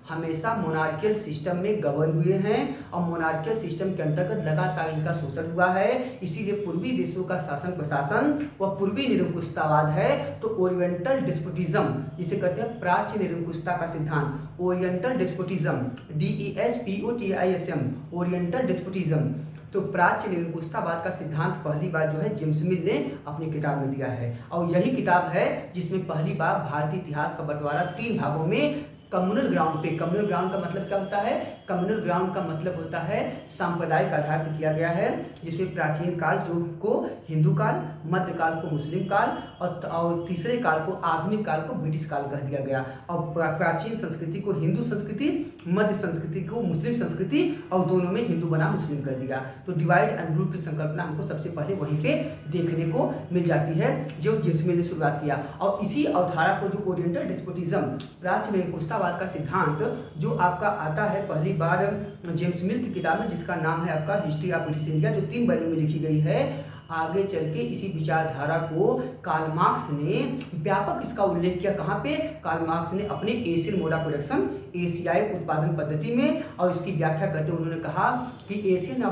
[SPEAKER 1] हमेशा मोनार्कियल सिस्टम में गवर्न हुए हैं और मोनार्कियल सिस्टम के अंतर्गत लगातार इनका शोषण हुआ है, इसीलिए पूर्वी देशों का शासन प्रशासन व पूर्वी निरंकुशतावाद है। तो ओरिएंटल डेस्पोटिज्म जिसे कहते हैं प्राच्य निरंकुशता का सिद्धांत, oriental despotism DESPOTISM, oriental despotism, तो प्राच्य निरंकुशतावाद का सिद्धांत पहली बार जो है जेम्स मिल ने अपनी किताब में दिया है और यही किताब है जिसमें पहली बार भारतीय इतिहास का बंटवारा 3 भागों में कम्युनल ग्राउंड पे, कम्युनल ग्राउंड का मतलब क्या होता है, कम्युनल ग्राउंड का मतलब होता है सांप्रदायिक आधार पर किया गया है, जिसमें प्राचीन काल जो को हिंदू काल, मध्य काल को मुस्लिम काल और तीसरे काल को आधुनिक काल को ब्रिटिश काल कह दिया गया और प्राचीन संस्कृति को हिंदू संस्कृति, मध्य संस्कृति को मुस्लिम संस्कृति और दोनों में हिंदू बना मुस्लिम कर दिया। तो डिवाइड एंड रूल की संकल्पना हमको सबसे पहले वहीं पे देखने को मिल जाती है जो जेम्स मिल ने शुरुआत किया और इसी अवधारणा को जो ओरिएंटल डेस्पोटिज्म प्राच्य निरंकुशतावाद का सिद्धांत जो आपका आता है पहली बार जेम्स मिल की किताब में जिसका नाम है आपका हिस्ट्री ऑफ ब्रिटिश इंडिया, जो 3 वॉल्यूम में लिखी गई है। आगे चल के इसी विचारधारा को कार्ल मार्क्स ने व्यापक इसका उल्लेख किया, कहाँ पे, कार्ल मार्क्स ने अपने एशियन मोड ऑफ प्रोडक्शन, एशियाई उत्पादन पद्धति में, और इसकी व्याख्या करते हुए उन्होंने कहा कि Asian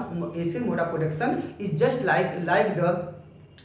[SPEAKER 1] mode of production is just like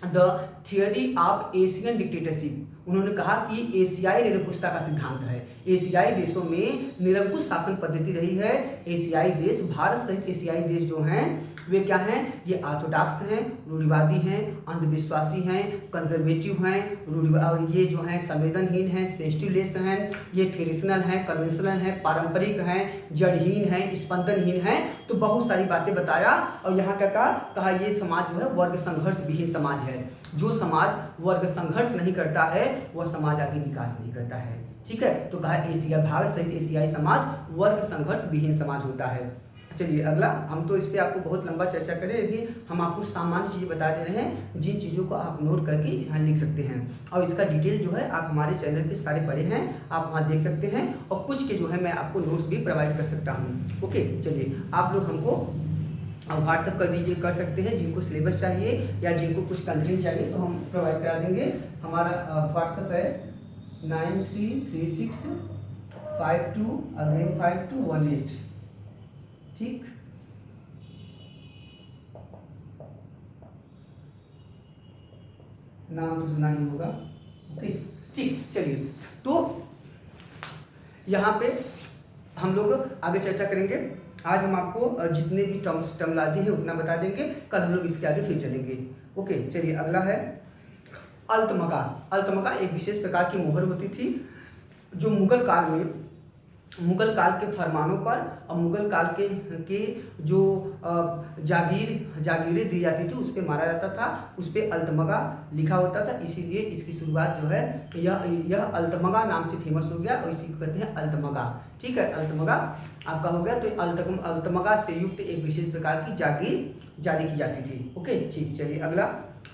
[SPEAKER 1] the theory of Asian dictatorship. उन्होंने कहा कि एशियाई निरंकुशता का सिद्धांत है, एशियाई देशों में निरंकुश शासन पद्धति रही है। एशियाई देश, भारत सहित एशियाई देश जो हैं वे क्या हैं, ये ऑर्थोडॉक्स हैं, रूढ़िवादी हैं, अंधविश्वासी हैं, कंजर्वेटिव हैं, ये जो हैं संवेदनहीन हैं, सेंसिटिवलेस हैं, ये ट्रेडिशनल हैं, कन्वेंशनल हैं, पारंपरिक हैं, जड़हीन हैं, स्पंदनहीन हैं। तो बहुत सारी बातें बताया और यहाँ क्या कहा ये समाज जो है वर्ग संघर्ष विहीन समाज है। जो समाज वर्ग संघर्ष नहीं करता है वह समाज आगे विकास नहीं करता है, ठीक है। तो कहा एशिया, भारत सहित एशियाई समाज वर्ग संघर्ष विहीन समाज होता है। चलिए अगला, हम तो इस पर आपको बहुत लंबा चर्चा करें, अभी हम आपको सामान्य चीज़ें बता दे रहे हैं जिन चीज़ों को आप नोट करके यहाँ लिख सकते हैं और इसका डिटेल जो है आप हमारे चैनल पे सारे पढ़े हैं, आप वहाँ देख सकते हैं और कुछ के जो है मैं आपको नोट्स भी प्रोवाइड कर सकता हूँ। ओके, चलिए आप लोग हमको व्हाट्सअप कर सकते हैं, जिनको सिलेबस चाहिए या जिनको कुछ कंटेंट चाहिए तो हम प्रोवाइड करा देंगे। हमारा व्हाट्सअप है 9336525218, ठीक। नाम तो सुना ही होगा, ओके ठीक। चलिए तो यहाँ पे हम लोग आगे चर्चा करेंगे। आज हम आपको जितने भी टर्मोलॉजी है उतना बता देंगे, कल हम लोग इसके आगे फिर चलेंगे। ओके, चलिए अगला है अल्तमगा। अल्तमगा एक विशेष प्रकार की मोहर होती थी जो मुगल काल के फरमानों पर और मुगल काल के जो जागीरें दी जाती थी उस पर मारा जाता था, उस पर अल्तमगा लिखा होता था, इसीलिए इसकी शुरुआत जो है यह अल्तमगा नाम से फेमस हो गया और इसी को कहते हैं अल्तमगा, ठीक है। अल्तमगा आपका हो गया। तो अल्तमगा से युक्त एक विशेष प्रकार की जागीर जारी की जाती थी। ओके ठीक, चलिए अगला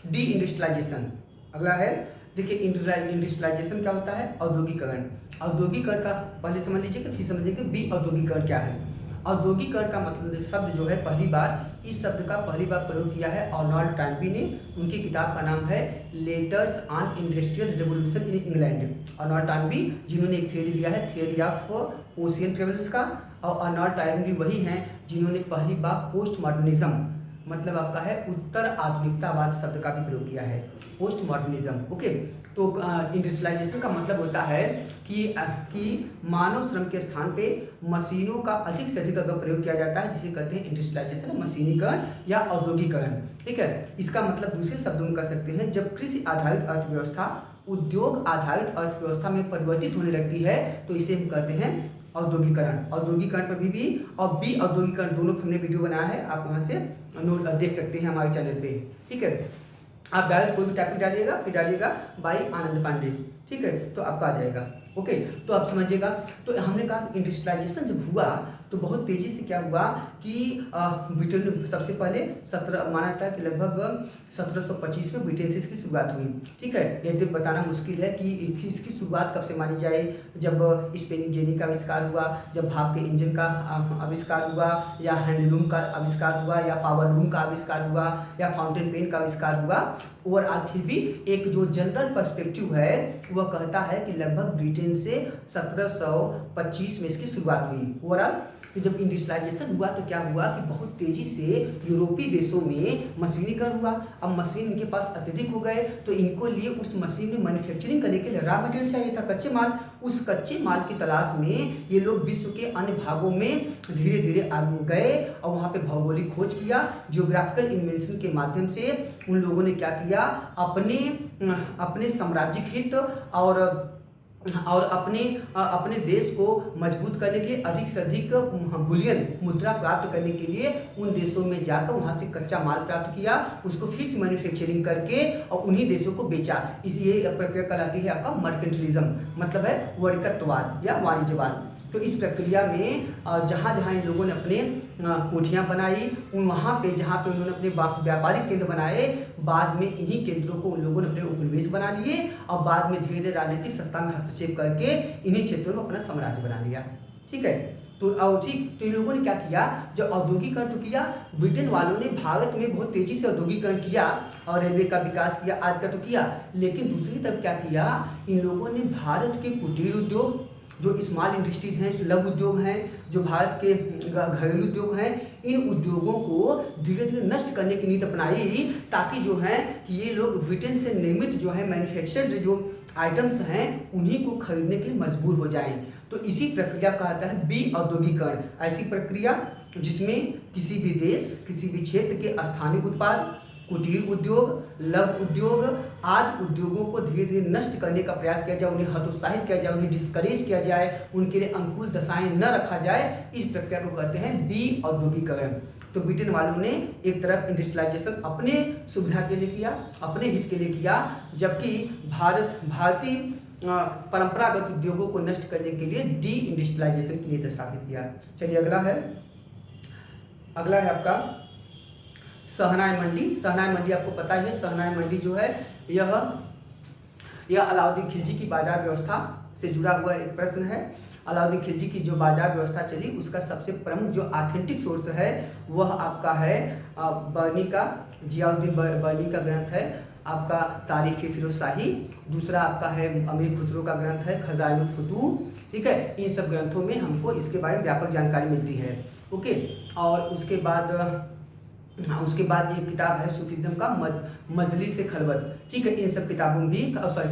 [SPEAKER 1] डी इंडस्ट्रियलाइजेशन। अगला है, देखिए इंडस्ट्रियलाइजेशन क्या होता है, औद्योगिकरण। औद्योगिकरण का पहले समझ लीजिए फिर समझिए बी औद्योगिकरण क्या है। औद्योगिकरण का मतलब शब्द जो है पहली बार इस शब्द का पहली बार प्रयोग किया है अर्नोल्ड टॉइनबी ने, उनकी किताब का नाम है letters on industrial revolution in England. Arnold Toynbee जिन्होंने एक थ्योरी दिया है, थ्योरी ऑफ ओशियन ट्रेवल्स का, और अर्नोल्ड टॉइनबी वही हैं जिन्होंने पहली बार पोस्ट मॉडर्निज्म मतलब आपका है उत्तर आधुनिकतावाद शब्द का भी प्रयोग किया है, पोस्ट मॉडर्निज्म। ओके, तो इंडस्ट्रियलाइजेशन का मतलब होता है कि मानव श्रम के स्थान पे मशीनों का अधिक से अधिक अगर प्रयोग किया जाता है जिसे कहते हैं इंडस्ट्रियलाइजेशन, मशीनीकरण या औद्योगिकरण, ठीक है। इसका मतलब दूसरे शब्दों में कह सकते हैं जब कृषि आधारित अर्थव्यवस्था उद्योग आधारित अर्थव्यवस्था में परिवर्तित होने लगती है तो इसे हम कहते हैं औद्योगिकरण। औद्योगिकरण पर भी और बी औद्योगिकरण दोनों हमने वीडियो बनाया है, आप वहाँ से नोट देख सकते हैं हमारे चैनल पे, ठीक है। आप डायरेक्ट कोई भी टॉपिक डालिएगा फिर डालिएगा बाई आनंद पांडे, ठीक है, तो आपका आ जाएगा। ओके, तो आप समझिएगा। तो हमने कहा इंडस्ट्रियलाइजेशन जब हुआ तो बहुत तेज़ी से क्या हुआ कि ब्रिटेन सबसे पहले 17 माना था कि लगभग 1725 में ब्रिटेन से इसकी शुरुआत हुई। ठीक है, ये तो बताना मुश्किल है कि इसकी शुरुआत कब से मानी जाए, जब स्पेनिश जेनी का आविष्कार हुआ, जब भाप के इंजन का आविष्कार हुआ, या हैंडलूम का आविष्कार हुआ, या पावर लूम का आविष्कार हुआ, या फाउंटेन पेन का आविष्कार हुआ। ओवरऑल फिर भी एक जो जनरल पर्सपेक्टिव है वह कहता है कि लगभग ब्रिटेन से 1725 में इसकी शुरुआत हुई ओवरऑल। तो जब इंडस्ट्रियलाइजेशन हुआ तो क्या हुआ कि बहुत तेजी से यूरोपीय देशों में मशीनीकरण हुआ। अब मशीन इनके पास अत्यधिक हो गए तो इनको लिए उस मशीन में मैन्युफैक्चरिंग करने के लिए रॉ मटेरियल चाहिए था, कच्चे माल। उस कच्चे माल की तलाश में ये लोग विश्व के अन्य भागों में धीरे धीरे आगे गए और वहाँ पे भौगोलिक खोज किया। जियोग्राफिकल इन्वेंशन के माध्यम से उन लोगों ने क्या किया, अपने साम्राज्यिक हित और अपने देश को मजबूत करने के लिए अधिक से अधिक बुलियन मुद्रा प्राप्त करने के लिए उन देशों में जाकर वहाँ से कच्चा माल प्राप्त किया, उसको फिर से मैन्युफैक्चरिंग करके और उन्हीं देशों को बेचा। इसलिए प्रक्रिया कहलाती है आपका मर्केंटलिज्म, मतलब है वर्णकत्ववाद या वाणिज्यवाद। तो इस प्रक्रिया में जहाँ जहाँ इन लोगों ने अपने कोठियाँ बनाई, वहाँ पे जहाँ पे उन्होंने अपने व्यापारिक केंद्र बनाए, बाद में इन्हीं केंद्रों को उन लोगों ने अपने उपनिवेश बना लिए और बाद में धीरे धीरे राजनीतिक सत्ता में हस्तक्षेप करके इन्हीं क्षेत्रों में अपना साम्राज्य बना लिया। ठीक है, तो इन लोगों ने क्या किया, जब औद्योगिकरण तो किया, ब्रिटेन वालों ने भारत में बहुत तेजी से औद्योगिकरण किया और रेलवे का विकास किया, आज का तो किया, लेकिन दूसरी तरफ क्या किया, इन लोगों ने भारत के कुटीर उद्योग, जो स्मॉल इंडस्ट्रीज हैं, लघु उद्योग हैं, जो भारत के घरेलू उद्योग हैं, इन उद्योगों को धीरे धीरे नष्ट करने की नीति अपनाई, ताकि जो है कि ये लोग ब्रिटेन से निर्मित जो है मैन्युफैक्चर्ड जो आइटम्स हैं उन्हीं को खरीदने के लिए मजबूर हो जाएं। तो इसी प्रक्रिया कहता है बी औद्योगिकरण, ऐसी प्रक्रिया जिसमें किसी भी देश, किसी भी क्षेत्र के स्थानीय उत्पाद, कुटीर उद्योग, लघु उद्योग आदि उद्योगों को धीरे धीरे नष्ट करने का प्रयास किया जाए, उन्हें हतोत्साहित किया जाए, उन्हें डिस्करेज किया जाए, उनके लिए अनुकूल दशाएं न रखा जाए। इस प्रक्रिया को कहते हैं बी औद्योगिकरण। तो ब्रिटेन वालों ने एक तरफ इंडस्ट्रियलाइजेशन अपने सुविधा के लिए किया, अपने हित के लिए किया, जबकि भारतीय परंपरागत उद्योगों को नष्ट करने के लिए डी इंडस्ट्रियलाइजेशन की नीति स्थापित किया। चलिए अगला है आपका सहनाई मंडी। सहनाई मंडी आपको पता ही है, सहनाई मंडी जो है यह अलाउद्दीन खिलजी की बाजार व्यवस्था से जुड़ा हुआ एक प्रश्न है। अलाउद्दीन खिलजी की जो बाजार व्यवस्था चली उसका सबसे प्रमुख जो ऑथेंटिक सोर्स है वह आपका है बर्नी का, जियाउद्दीन बर्नी का ग्रंथ है आपका तारीख फिरोज शाही। दूसरा आपका है अमीर खुसरो का ग्रंथ है खजाइनुल फुतूह। ठीक है, इन सब ग्रंथों में हमको इसके बारे में व्यापक जानकारी मिलती है। ओके, और उसके बाद एक किताब है सूफीज़म का मजलिस खलवत। ठीक है, इन सब किताबों में भी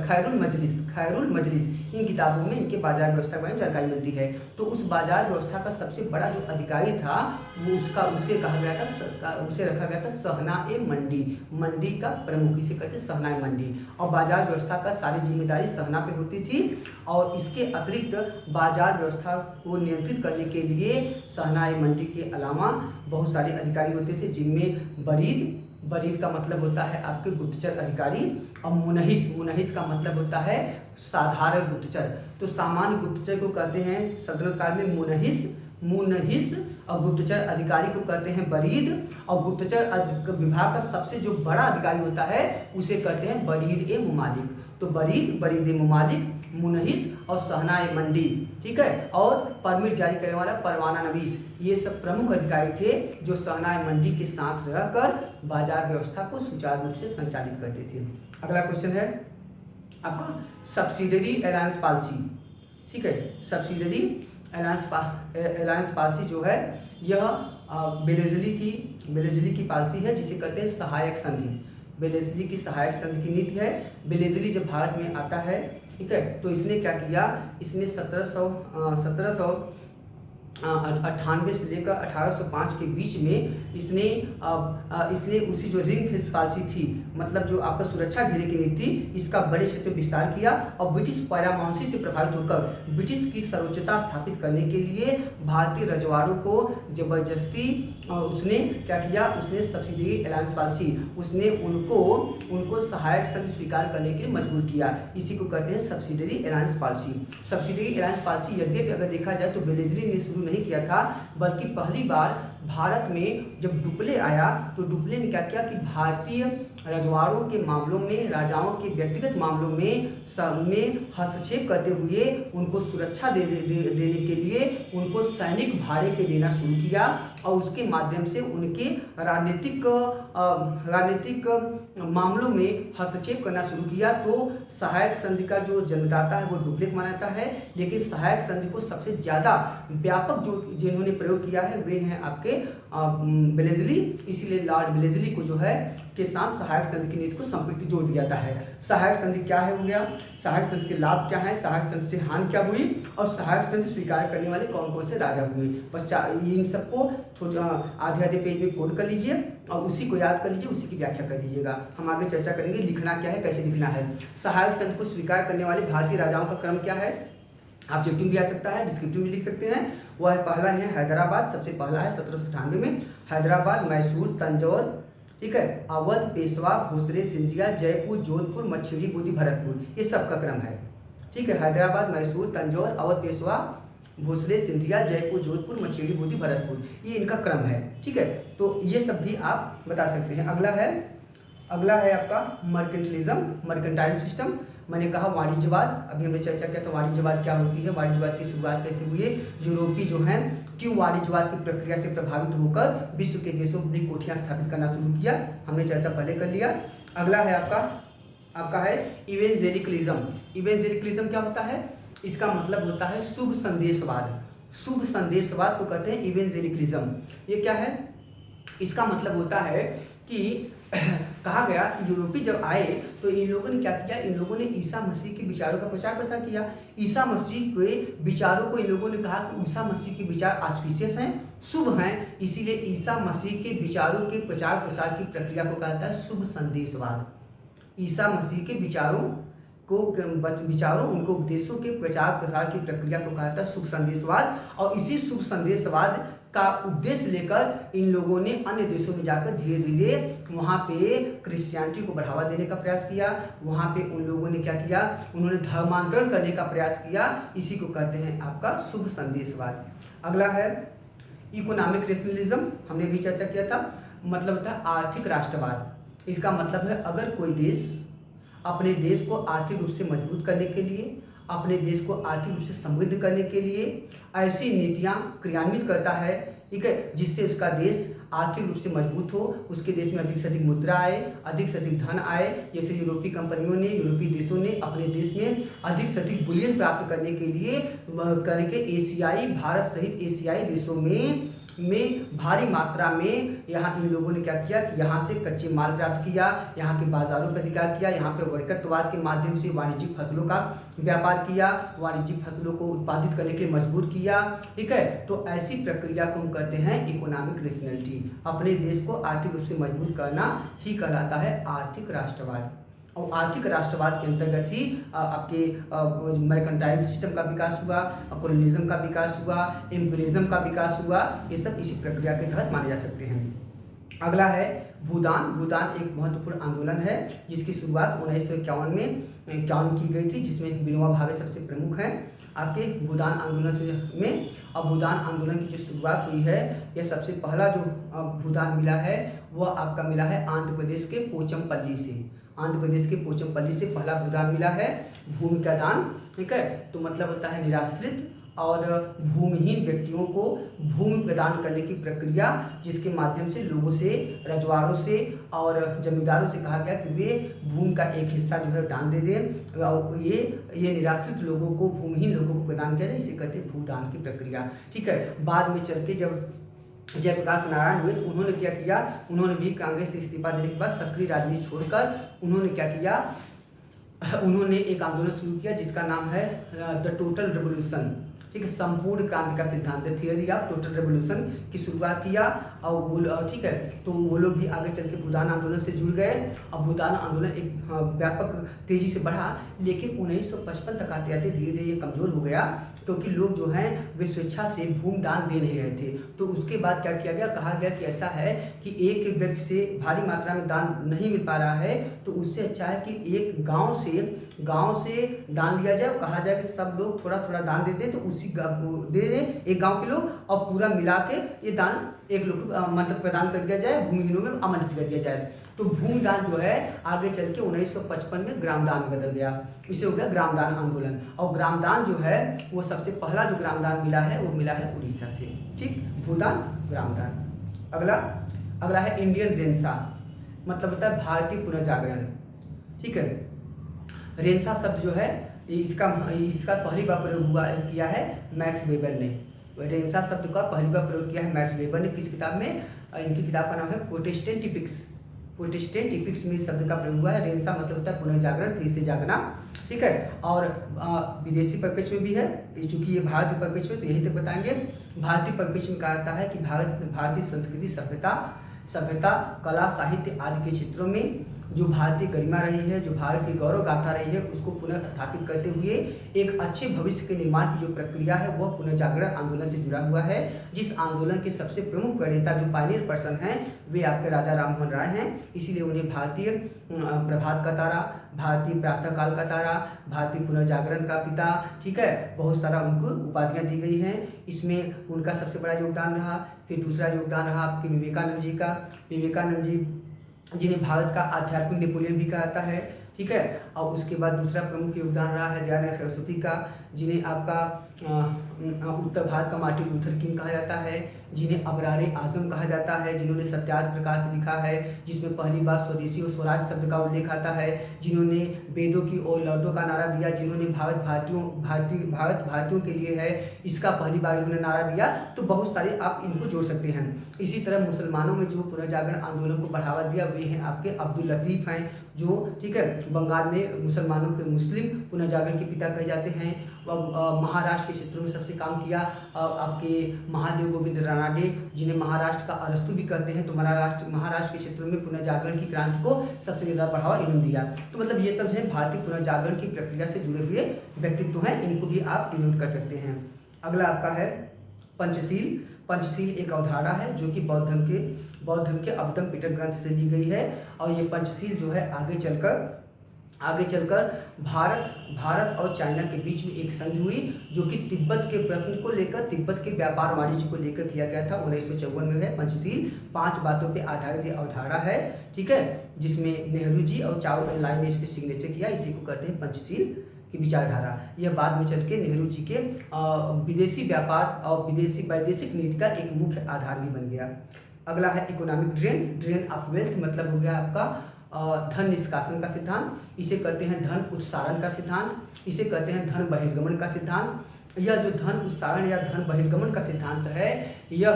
[SPEAKER 1] खैरुल मजलिस इन किताबों में इनके बाजार व्यवस्था के बारे में जानकारी मिलती है। तो उस बाजार व्यवस्था का सबसे बड़ा जो अधिकारी था वो उसे रखा गया था सहनाए मंडी, मंडी का प्रमुख, इसे कहते हैं सहनाए मंडी। और बाजार व्यवस्था का सारी जिम्मेदारी सहना पे होती थी और इसके अतिरिक्त बाजार व्यवस्था को नियंत्रित करने के लिए सहनाए मंडी के अलावा बहुत सारे अधिकारी होते थे, जिनमें बरीद का मतलब होता है आपके गुप्तचर अधिकारी, और मुनहिस का मतलब होता है साधारण गुप्तचर। तो सामान्य गुप्तचर को कहते हैं सल्तनत काल में मुनहिस और गुप्तचर अधिकारी को कहते हैं बरीद, और गुप्तचर विभाग का सबसे जो बड़ा अधिकारी होता है उसे कहते हैं बरीद ए मुमालिक। तो बरीद ए मुमालिक, मुनहिस और सहनाए मंडी, ठीक है, और परमिट जारी करने वाला परवाना नवीस, ये सब प्रमुख अधिकारी थे जो सहनाए मंडी के साथ रहकर बाजार व्यवस्था को सुचारू रूप से संचालित करते थे। अगला क्वेश्चन है आपका सब्सिडरी अलायंस पॉलिसी। ठीक है, सब्सिडरी अलायंस पॉलिसी जो है यह बेलेजली की पॉलिसी है, जिसे कहते हैं सहायक संधि। बेलेजली की सहायक संधि की नीति है। बेलेजली जब भारत में आता है, ठीक है, तो इसने क्या किया, इसने 1700 98 से लेकर 1805 के बीच में इसने उसी जो रिंग फेंस पॉलिसी थी, मतलब जो आपका सुरक्षा घेरे की नीति, इसका बड़े क्षेत्र में विस्तार किया और ब्रिटिश पैरामाउंसी से प्रभावित होकर ब्रिटिश की सर्वोच्चता स्थापित करने के लिए भारतीय रजवाड़ों को जबरदस्ती उसने क्या किया, उसने सब्सिडरी अलायंस पॉलिसी, उसने उनको सहायक संघ स्वीकार करने के लिए मजबूर किया। इसी को कहते हैं subsidiary alliance policy. Subsidiary alliance policy यद्यपि अगर देखा जाए तो बेलेजरी ने शुरू नहीं किया था, बल्कि पहली बार भारत में जब डुप्ले आया तो डुप्ले ने क्या किया कि भारतीय रजवाड़ों के मामलों में, राजाओं के व्यक्तिगत मामलों में हस्तक्षेप करते हुए उनको सुरक्षा देने के लिए उनको सैनिक भाड़े पे देना शुरू किया और उसके माध्यम से उनके राजनीतिक मामलों में हस्तक्षेप करना शुरू किया। तो सहायक संधि का जो जन्मदाता है वो डुप्ले माना जाता है, लेकिन सहायक संधि को सबसे ज़्यादा व्यापक जिन्होंने प्रयोग किया है वे हैं आपके बेलेजली। इसीलिए लॉर्ड बेलेजली को जो है के साथ सहायक संधि की नीति को संपत्ति जोड़ दिया जाता है। सहायक संधि क्या है हो गया, सहायक संधि के लाभ क्या है, सहायक संधि से हानि क्या हुई और सहायक संधि स्वीकार करने वाले कौन कौन से राजा हुए। बस इन सबको आधे आधे पेज में कोड कर लीजिए और उसी को याद कर लीजिए, उसी की व्याख्या कर दीजिएगा। हम आगे चर्चा करेंगे लिखना क्या है, कैसे लिखना है। सहायक संधि को स्वीकार करने वाले भारतीय राजाओं का क्रम क्या है, ऑब्जेक्टिव भी आ सकता है, डिस्क्रिप्टिव भी लिख सकते हैं। वह है पहला है हैदराबाद, सबसे पहला है 1798 में हैदराबाद, मैसूर, तंजौर, ठीक है, अवध, पेशवा, भोसले, सिंधिया, जयपुर, जोधपुर, मछली, बुद्धि, भरतपुर, ये सब का क्रम है। ठीक है, हैदराबाद, मैसूर, तंजौर, अवध, पेशवा, भोसले, सिंधिया, जयपुर, जोधपुर, मछली, बुद्धि, भरतपुर, ये इनका क्रम है। ठीक है, तो ये सब भी आप बता सकते हैं। अगला है आपका मर्केंटिलिज्म, मर्केंटाइल सिस्टम। मैंने कहा वाणिज्यवाद, अभी हमने चर्चा किया था वाणिज्यवाद क्या होती है, वाणिज्यवाद की शुरुआत कैसे हुई है, यूरोपी जो हैं क्यों वाणिज्यवाद की प्रक्रिया से प्रभावित होकर विश्व के देशों में अपनी कोठियाँ स्थापित करना शुरू किया, हमने चर्चा पहले कर लिया। अगला है आपका है इवेंजेलिकलिज्म। इवेंजेलिकलिज्म क्या होता है, इसका मतलब होता है शुभ संदेशवाद। शुभ संदेशवाद को कहते हैं इवेंजेलिकलिज्म। ये क्या है, इसका मतलब होता है कि कहा गया कि यूरोपी जब आए तो इन लोगों ने क्या किया, इन लोगों ने ईसा मसीह के विचारों का प्रचार प्रसार किया। ईसा मसीह के विचारों को इन लोगों ने कहा कि ईसा मसीह के विचार ऑस्पिशियस हैं, शुभ हैं, इसीलिए ईसा मसीह के विचारों के प्रचार प्रसार की प्रक्रिया को कहा जाता है शुभ संदेशवाद। ईसा मसीह के विचारों उनको उपदेशों के प्रचार प्रसार की प्रक्रिया को कहा जाता है शुभ संदेशवाद। और इसी शुभ संदेशवाद का उद्देश्य लेकर इन लोगों ने अन्य देशों में जाकर धीरे धीरे वहाँ पे क्रिश्चियनिटी को बढ़ावा देने का प्रयास किया। वहाँ पे उन लोगों ने क्या किया, उन्होंने धर्मांतरण करने का प्रयास किया। इसी को कहते हैं आपका शुभ संदेशवाद। अगला है इकोनॉमिक रेशनलिज्म, हमने भी चर्चा किया था, मतलब होता है आर्थिक राष्ट्रवाद। इसका मतलब है अगर कोई देश अपने देश को आर्थिक रूप से मजबूत करने के लिए, अपने देश को आर्थिक रूप से समृद्ध करने के लिए ऐसी नीतियां क्रियान्वित करता है, ठीक है, जिससे उसका देश आर्थिक रूप से मजबूत हो, उसके देश में अधिक से अधिक मुद्रा आए, अधिक से अधिक धन आए। जैसे यूरोपीय कंपनियों ने, यूरोपीय देशों ने अपने देश में अधिक से अधिक बुलियन प्राप्त करने के लिए भारत सहित एशियाई देशों में भारी मात्रा में यहाँ इन लोगों ने क्या किया कि यहाँ से कच्चे माल प्राप्त किया, यहाँ के बाजारों पर अधिकार किया, यहाँ पे वर्गत्ववाद के माध्यम से वाणिज्यिक फसलों का व्यापार किया, वाणिज्यिक फसलों को उत्पादित करने के लिए मजबूर किया। ठीक है, तो ऐसी प्रक्रिया को हम कहते हैं इकोनॉमिक रेशनलिटी। अपने देश को आर्थिक रूप से मजबूत करना ही कहलाता है आर्थिक राष्ट्रवाद। और आर्थिक राष्ट्रवाद के अंतर्गत ही आपके मर्केंटाइल सिस्टम का विकास हुआ, कॉलोनिज्म का विकास हुआ, इम्पीरियलिज्म का विकास हुआ। ये सब इसी प्रक्रिया के तहत माने जा सकते हैं। अगला है भूदान। भूदान एक महत्वपूर्ण आंदोलन है जिसकी शुरुआत 1951 में की गई थी, जिसमें विनोबा भावे सबसे प्रमुख हैं आपके भूदान आंदोलन में। अब भूदान आंदोलन की जो शुरुआत हुई है, यह सबसे पहला जो भूदान मिला है वह आपका मिला है आंध्र प्रदेश के पोचमपल्ली से। आंध्र प्रदेश के पोचमपल्ली से पहला भूदान मिला है, भूमि का दान। ठीक है, तो मतलब होता है निराश्रित और भूमिहीन व्यक्तियों को भूमि प्रदान करने की प्रक्रिया, जिसके माध्यम से लोगों से, रजवाड़ों से और जमींदारों से कहा गया कि वे भूमि का एक हिस्सा जो है दान दे दें और ये निराश्रित लोगों को, भूमिहीन लोगों को प्रदान किया जाए। इसे कहते हैं भूदान की प्रक्रिया। ठीक है, बाद में चल के जब जयप्रकाश नारायण हुए तो उन्होंने क्या किया, उन्होंने भी कांग्रेस से इस्तीफा देने के बाद सक्रिय राजनीति छोड़कर उन्होंने क्या किया, उन्होंने एक आंदोलन शुरू किया जिसका नाम है द टोटल रिवोल्यूशन। ठीक है, संपूर्ण क्रांति का सिद्धांत, the theory of total revolution की शुरुआत किया। और वो ठीक है, तो वो लोग भी आगे चल के भूदान आंदोलन से जुड़ गए। अब भूदान आंदोलन एक व्यापक तेजी से बढ़ा, लेकिन 1955 तक आते आते धीरे धीरे ये कमज़ोर हो गया, क्योंकि लोग जो हैं वे स्वेच्छा से भूमि दान दे नहीं रहे थे। तो उसके बाद क्या किया गया, कहा गया कि ऐसा है कि एक व्यक्ति से भारी मात्रा में दान नहीं मिल पा रहा है, तो उससे अच्छा है कि एक गांव से दान लिया जाए और कहा जाए कि सब लोग थोड़ा थोड़ा दान दे दें, तो उसी दे दें एक गांव के लोग, और पूरा मिला के ये दान एक लोग मतलब प्रदान कर दिया जाए, भूमिहीनों में आमंत्रित कर दिया जाए। तो भूमि दान जो है आगे चल के 1955 में ग्रामदान बदल गया, इसे हो गया ग्रामदान आंदोलन। और ग्रामदान जो है वो सबसे पहला जो ग्रामदान मिला है वो मिला है उड़ीसा से। ठीक, भूदान ग्रामदान। अगला है इंडियन रेनेसां, मतलब होता है भारतीय पुनर्जागरण। ठीक है, रेनेसां शब्द जो है इसका पहली बार प्रयोग किया है मैक्स वेबर ने। रेनेसां शब्द का पहली बार प्रयोग किया है मैक्स वेबर ने, किस किताब में, इनकी किताब का नाम है प्रोटेस्टेंट टिपिक्स में इस शब्द का प्रयोग हुआ है। रेनेसां मतलब होता है पुनर्जागरण, फिर से जागना। ठीक है, और विदेशी परिप्रेक्ष्य में भी है, चूंकि ये भारतीय परिप्रेक्ष्य में तो यही तक बताएंगे। भारतीय परिप्रेक्ष्य में कहा जाता है कि भारतीय संस्कृति, सभ्यता, कला, साहित्य आदि के क्षेत्रों में जो भारतीय गरिमा रही है, जो भारत की गौरव गाथा रही है, उसको पुनः स्थापित करते हुए एक अच्छे भविष्य के निर्माण की जो प्रक्रिया है वह पुनर्जागरण आंदोलन से जुड़ा हुआ है। जिस आंदोलन के सबसे प्रमुख प्रणेता जो पायनियर पर्सन हैं वे आपके राजा राममोहन राय हैं, इसीलिए उन्हें भारतीय प्रभात का तारा, भारतीय प्रातःकाल का तारा, भारतीय पुनर्जागरण का पिता, ठीक है, बहुत सारा उनको उपाधियाँ दी गई हैं। इसमें उनका सबसे बड़ा योगदान रहा। फिर दूसरा योगदान रहा आपके विवेकानंद जी का, विवेकानंद जी जिन्हें भारत का आध्यात्मिक नेपोलियन भी कहा जाता है। ठीक है, और उसके बाद दूसरा प्रमुख योगदान रहा है दयानंद सरस्वती का, जिन्हें आपका उत्तर भारत का मार्टिन लूथर किंग कहा जाता है, जिन्हें अबरारे आजम कहा जाता है, जिन्होंने सत्याग्रह प्रकाश लिखा है जिसमें पहली बार स्वदेशी और स्वराज शब्द का उल्लेख आता है, जिन्होंने वेदों की ओर लौटो का नारा दिया, जिन्होंने भारत भारतीयों के लिए है इसका पहली बार इन्होंने नारा दिया। तो बहुत सारे आप इनको जोड़ सकते हैं। इसी तरह मुसलमानों में जो पुनर्जागरण आंदोलन को बढ़ावा दिया वे हैं आपके अब्दुल लतीफ़ हैं, जो ठीक है बंगाल में मुसलमानों के मुस्लिम पुनर्जागरण के पिता कहे जाते हैं। महाराष्ट्र के क्षेत्रों में सबसे काम किया आपके महादेव गोविंद रानाडे, जिन्हें महाराष्ट्र का अरस्तु भी कहते हैं। तो महाराष्ट्र के क्षेत्रों में पुनर्जागरण की क्रांति को सबसे ज़्यादा बढ़ावा इन्होंने दिया। तो मतलब ये सब है भारतीय पुनर्जागरण की प्रक्रिया से जुड़े हुए व्यक्तित्व हैं, इनको भी आप डिनोट कर सकते हैं। अगला आपका है पंचशील एक अवधारणा है जो कि बौद्ध धर्म के अवदम पिटक ग्रंथ से ली गई है। और ये पंचशील जो है आगे चलकर भारत और चाइना के बीच में एक संधि हुई, जो कि तिब्बत के प्रश्न को लेकर, तिब्बत के व्यापार वाणिज्य को लेकर किया गया था। 1954 में है। पंचशील 5 बातों पे आधारित अवधारणा है, ठीक है, जिसमें नेहरू जी और चाउ एन लाई ने इस पर सिग्नेचर किया। इसी को कहते हैं पंचशील की विचारधारा। यह बाद में चल के नेहरू जी के विदेशी व्यापार और वैदेशिक नीति का एक मुख्य आधार भी बन गया। अगला है इकोनॉमिक ड्रेन ऑफ वेल्थ, मतलब हो गया आपका धन निष्कासन का सिद्धांत। इसे कहते हैं धन उत्सारण का सिद्धांत, इसे कहते हैं धन बहिर्गमन का सिद्धांत। यह जो धन उत्सारण या धन बहिर्गमन का सिद्धांत है, यह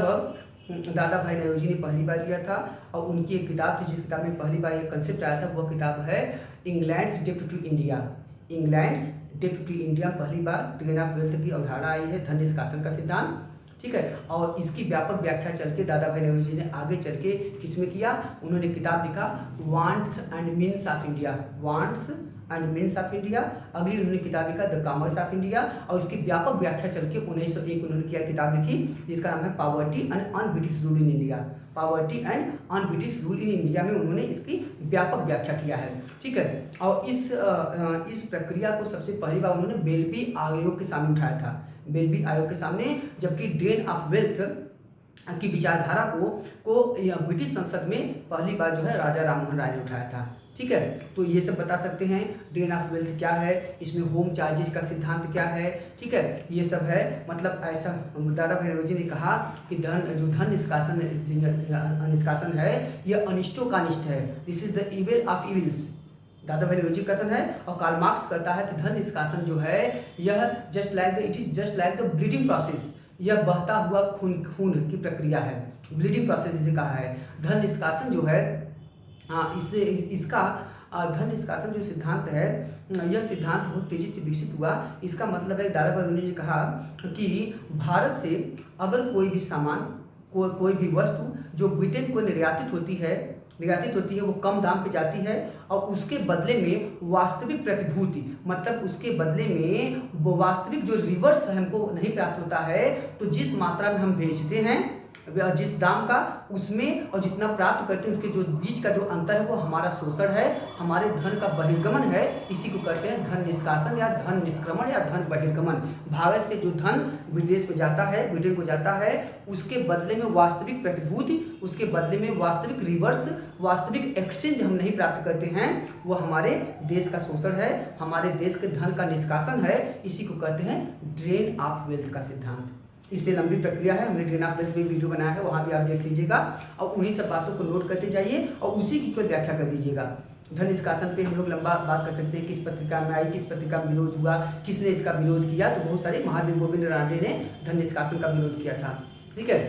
[SPEAKER 1] दादा भाई नौरोजी ने पहली बार दिया था। और उनकी एक किताब थी जिस किताब में पहली बार यह कंसेप्ट आया था, वह किताब है इंग्लैंड्स डेब्ट टू इंडिया। पहली बार ड्रेन ऑफ वेल्थ की अवधारणा आई है, धन निष्कासन का सिद्धांत, ठीक है। और इसकी व्यापक व्याख्या चल के दादा भाई नौरोजी ने आगे चल के किसमें किया, उन्होंने किताब लिखा wants and means of India. अगली उन्होंने किताब लिखा द कॉमर्स ऑफ इंडिया। और इसकी व्यापक व्याख्या चल के 1901 उन्होंने क्या किताब लिखी जिसका नाम है poverty and un British rule in India. में उन्होंने इसकी व्यापक व्याख्या किया है, ठीक है। और इस प्रक्रिया को सबसे पहली बार उन्होंने बेल्बी आयोग के सामने उठाया था, जबकि ड्रेन ऑफ वेल्थ की विचारधारा को ब्रिटिश संसद में पहली बार जो है राजा राममोहन राय ने उठाया था, ठीक है। तो ये सब बता सकते हैं ड्रेन ऑफ वेल्थ क्या है, इसमें होम चार्जेस का सिद्धांत क्या है, ठीक है। ये सब है, मतलब ऐसा दादा भाई नौरोजी ने कहा कि धन निष्कासन है यह अनिष्टों का अनिष्ट है, this is the evil of evils, दादा भाई नौरोजी कथन है। और कार्ल मार्क्स कहता है कि धन निष्कासन जो है यह it is just like the bleeding process, यह बहता हुआ खून की प्रक्रिया है, ब्लीडिंग प्रोसेस जिसे कहा है। धन निष्कासन जो है इसका धन निष्कासन जो सिद्धांत है, यह सिद्धांत बहुत तेजी से विकसित हुआ। इसका मतलब है, दादाभाई ने कहा कि भारत से अगर कोई भी सामान, कोई भी वस्तु जो ब्रिटेन को निर्यातित होती है वो कम दाम पे जाती है और उसके बदले में वास्तविक प्रतिभूति, मतलब उसके बदले में वो वास्तविक जो रिवर्स हमको नहीं प्राप्त होता है, तो जिस मात्रा में हम बेचते हैं, जिस दाम का, उसमें और जितना प्राप्त करते हैं उसके जो बीच का जो अंतर है वो हमारा शोषण है, हमारे धन का बहिर्गमन है। इसी को कहते हैं धन निष्कासन या धन निष्क्रमण या धन बहिर्गमन। भारत से जो धन विदेश में जाता है, ब्रिटेन को जाता है, उसके बदले में वास्तविक प्रतिभूति, उसके बदले में वास्तविक रिवर्स, वास्तविक एक्सचेंज हम नहीं प्राप्त करते हैं, वो हमारे देश का शोषण है, हमारे देश के धन का निष्कासन है। इसी को कहते हैं ड्रेन ऑफ वेल्थ का सिद्धांत। इस पर लंबी प्रक्रिया है, हमने ड्रेन ऑफ वेल्थ पे वीडियो बनाया है, वहाँ भी आप देख लीजिएगा और उन्हीं सब बातों को नोट करते जाइए और उसी की कोई व्याख्या कर दीजिएगा। धन निष्कासन पे हम लोग लंबा बात कर सकते हैं, किस पत्रिका में आई, किस पत्रिका में विरोध हुआ, किसने इसका विरोध किया। तो बहुत सारे महादेव गोविंद रानडे ने धन निष्कासन का विरोध किया था। ठीक है,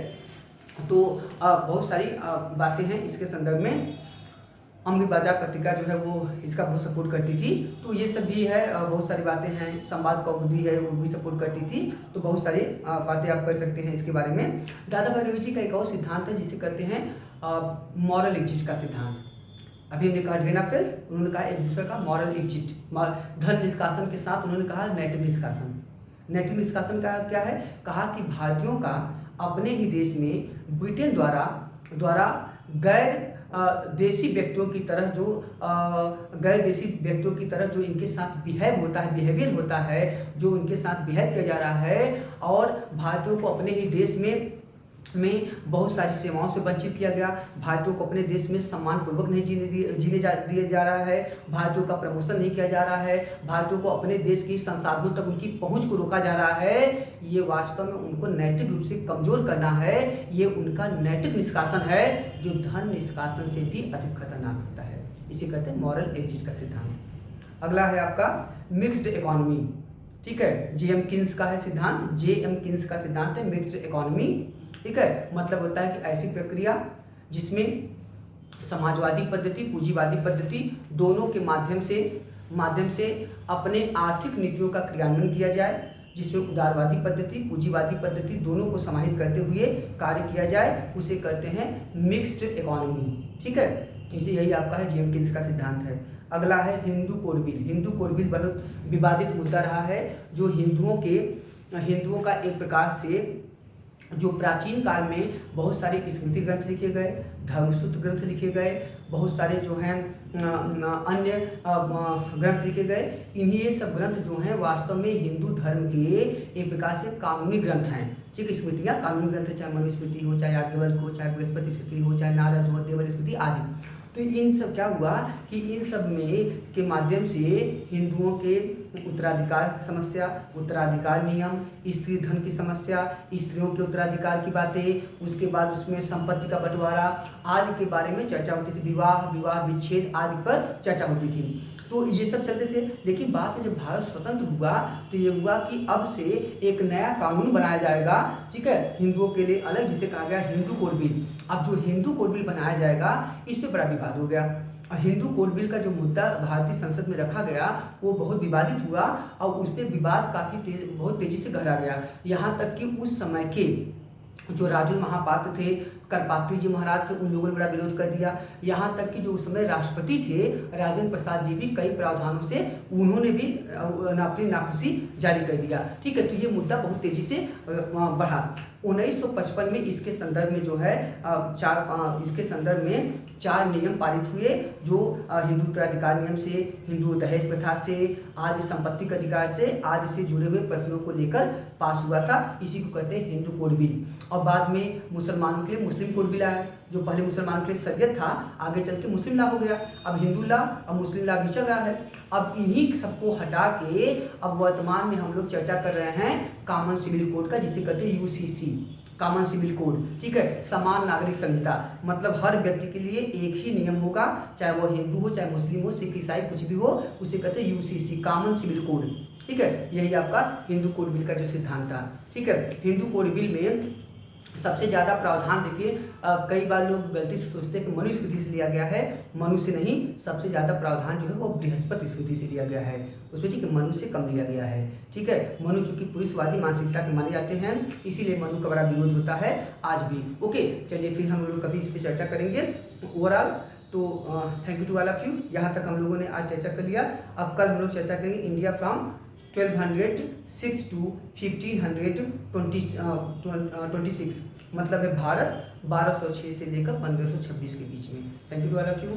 [SPEAKER 1] तो बहुत सारी बातें हैं इसके संदर्भ में। अमृत बाजार पत्रिका जो है वो इसका बहुत सपोर्ट करती थी। तो ये सब भी है, बहुत सारी बातें हैं। संवाद कौमुदी है वो भी सपोर्ट करती थी। तो बहुत सारी बातें आप कर सकते हैं इसके बारे में। दादाभाई नौरोजी का एक और सिद्धांत है जिसे कहते हैं मॉरल एग्जिट का सिद्धांत। अभी हमने कहा ड्रेन ऑफ वेल्थ, उन्होंने कहा एक दूसरे का मॉरल एग्जिट। धन निष्कासन के साथ उन्होंने कहा नैतिक निष्कासन। नैतिक निष्कासन का क्या है, कहा कि भारतीयों का अपने ही देश में ब्रिटेन द्वारा गैर देशी व्यक्तियों की तरह गैर देशी व्यक्तियों की तरह जो इनके साथ बिहेवियर होता है, जो उनके साथ बिहेव किया जा रहा है, और भारतीयों को अपने ही देश में बहुत सारी सेवाओं से वंचित किया गया। भारतीयों को अपने देश में सम्मानपूर्वक नहीं जीने दिया जा रहा है, भारतीयों का प्रमोशन नहीं किया जा रहा है, भारतीयों को अपने देश की संसाधनों तक उनकी पहुंच को रोका जा रहा है। ये वास्तव में उनको नैतिक रूप से कमजोर करना है। ये उनका नैतिक निष्कासन है जो धन निष्कासन से भी अधिक खतरनाक होता है। इसे कहते हैं मॉरल एग्जिट का सिद्धांत। अगला है आपका मिक्स्ड इकोनॉमी। ठीक है, जेएम किन्स का है सिद्धांत। जेएम किन्स का सिद्धांत है मिक्स्ड इकोनॉमी। ठीक है, मतलब होता है कि ऐसी प्रक्रिया जिसमें समाजवादी पद्धति, पूंजीवादी पद्धति दोनों के माध्यम से अपने आर्थिक नीतियों का क्रियान्वयन किया जाए, जिसमें उदारवादी पद्धति, पूंजीवादी पद्धति दोनों को समाहित करते हुए कार्य किया जाए, उसे कहते हैं मिक्स्ड इकोनॉमी। ठीक है, इसे यही आपका है जेएम किन्स का सिद्धांत है। अगला है Hindu code bill. Hindu code bill बहुत विवादित मुद्दा रहा है, जो हिंदुओं का एक प्रकार से जो प्राचीन काल में बहुत सारे स्मृति ग्रंथ लिखे गए, धर्मसूत्र ग्रंथ लिखे गए, बहुत सारे जो हैं अन्य ग्रंथ लिखे गए। इन्हीं सब ग्रंथ जो हैं वास्तव में हिंदू धर्म के एक प्रकार से कानूनी ग्रंथ हैं। ठीक है, स्मृतियाँ कानूनी ग्रंथ है, चाहे मनुस्मृति हो, चाहे याज्ञवल्क्य हो, चाहे बृहस्पति स्मृति हो, चाहे नारद हो, देवल स्मृति आदि। तो इन सब क्या हुआ कि इन सब में के माध्यम से हिंदुओं के उत्तराधिकार समस्या, उत्तराधिकार नियम, स्त्री धन की समस्या, स्त्रियों के उत्तराधिकार की बातें, उसके बाद उसमें संपत्ति का बंटवारा आदि के बारे में चर्चा होती थी। विवाह विच्छेद आदि पर चर्चा होती थी। तो ये सब चलते थे। लेकिन बाद में जब भारत स्वतंत्र हुआ तो ये हुआ कि अब से एक नया कानून बनाया जाएगा। ठीक है, हिंदुओं के लिए अलग, जिसे कहा गया हिंदू कोड बिल। अब जो हिंदू कोड बिल बनाया जाएगा इस पे बड़ा विवाद हो गया। और हिंदू कोड बिल का जो मुद्दा भारतीय संसद में रखा गया वो बहुत विवादित हुआ और उस पर विवाद बहुत तेजी से गहरा गया। यहाँ तक कि उस समय के जो राजू महापात्र थे, करपात्री जी महाराज थे, उन लोगों ने बड़ा विरोध कर दिया। यहाँ तक कि जो उस समय राष्ट्रपति थे राजेंद्र प्रसाद जी भी कई प्रावधानों से उन्होंने भी अपनी नाखुशी जारी कर दिया। ठीक है, तो ये मुद्दा बहुत तेजी से बढ़ा। 1955 में इसके संदर्भ में जो है इसके संदर्भ में 4 नियम पारित हुए, जो हिंदू उत्तराधिकार नियम से, हिंदू दहेज प्रथा से, आदि संपत्ति के अधिकार से, आदि से जुड़े हुए प्रश्नों को लेकर पास हुआ था। इसी को कहते हैं हिंदू कोड बिल। और बाद में मुसलमानों के लिए मुस्लिम कोड बिल आया, जो पहले मुसलमानों के लिए शरीयत था, आगे चल के मुस्लिम लॉ हो गया। अब हिंदू लॉ और मुस्लिम लॉ भी चल रहा है। अब इन्हीं सबको हटा के अब वर्तमान में हम लोग चर्चा कर रहे हैं कॉमन सिविल कोड का, जिसे कहते हैं यूसीसी, कॉमन सिविल कोड। ठीक है, समान नागरिक संहिता, मतलब हर व्यक्ति के लिए एक ही नियम होगा, चाहे वो हिंदू हो, चाहे मुस्लिम हो, सिख ईसाई कुछ भी हो, उसे कहते हैं यूसीसी, कॉमन सिविल कोड। ठीक है, यही आपका हिंदू कोड बिल का जो सिद्धांत था। ठीक है, हिंदू कोड बिल में सबसे ज़्यादा प्रावधान देखिए, कई बार लोग गलती से सोचते हैं कि मनु स्मृति से लिया गया है। मनु से नहीं, सबसे ज़्यादा प्रावधान जो है वो बृहस्पति स्मृति से लिया गया है। उसमें ठीक है मनु से कम लिया गया है। ठीक है, मनु चूंकि पुरुषवादी मानसिकता के माने जाते हैं, इसीलिए मनु का बड़ा विरोध होता है आज भी। ओके, चलिए फिर हम लोग कभी इस पर चर्चा करेंगे ओवरऑल। तो thank you to all of you. यहाँ तक हम लोगों ने आज चर्चा कर लिया। अब कल हम लोग चर्चा करेंगे इंडिया फ्रॉम 1206 टू 1526, मतलब है भारत 1206 से लेकर 1526 के बीच में। Thank you to all of you.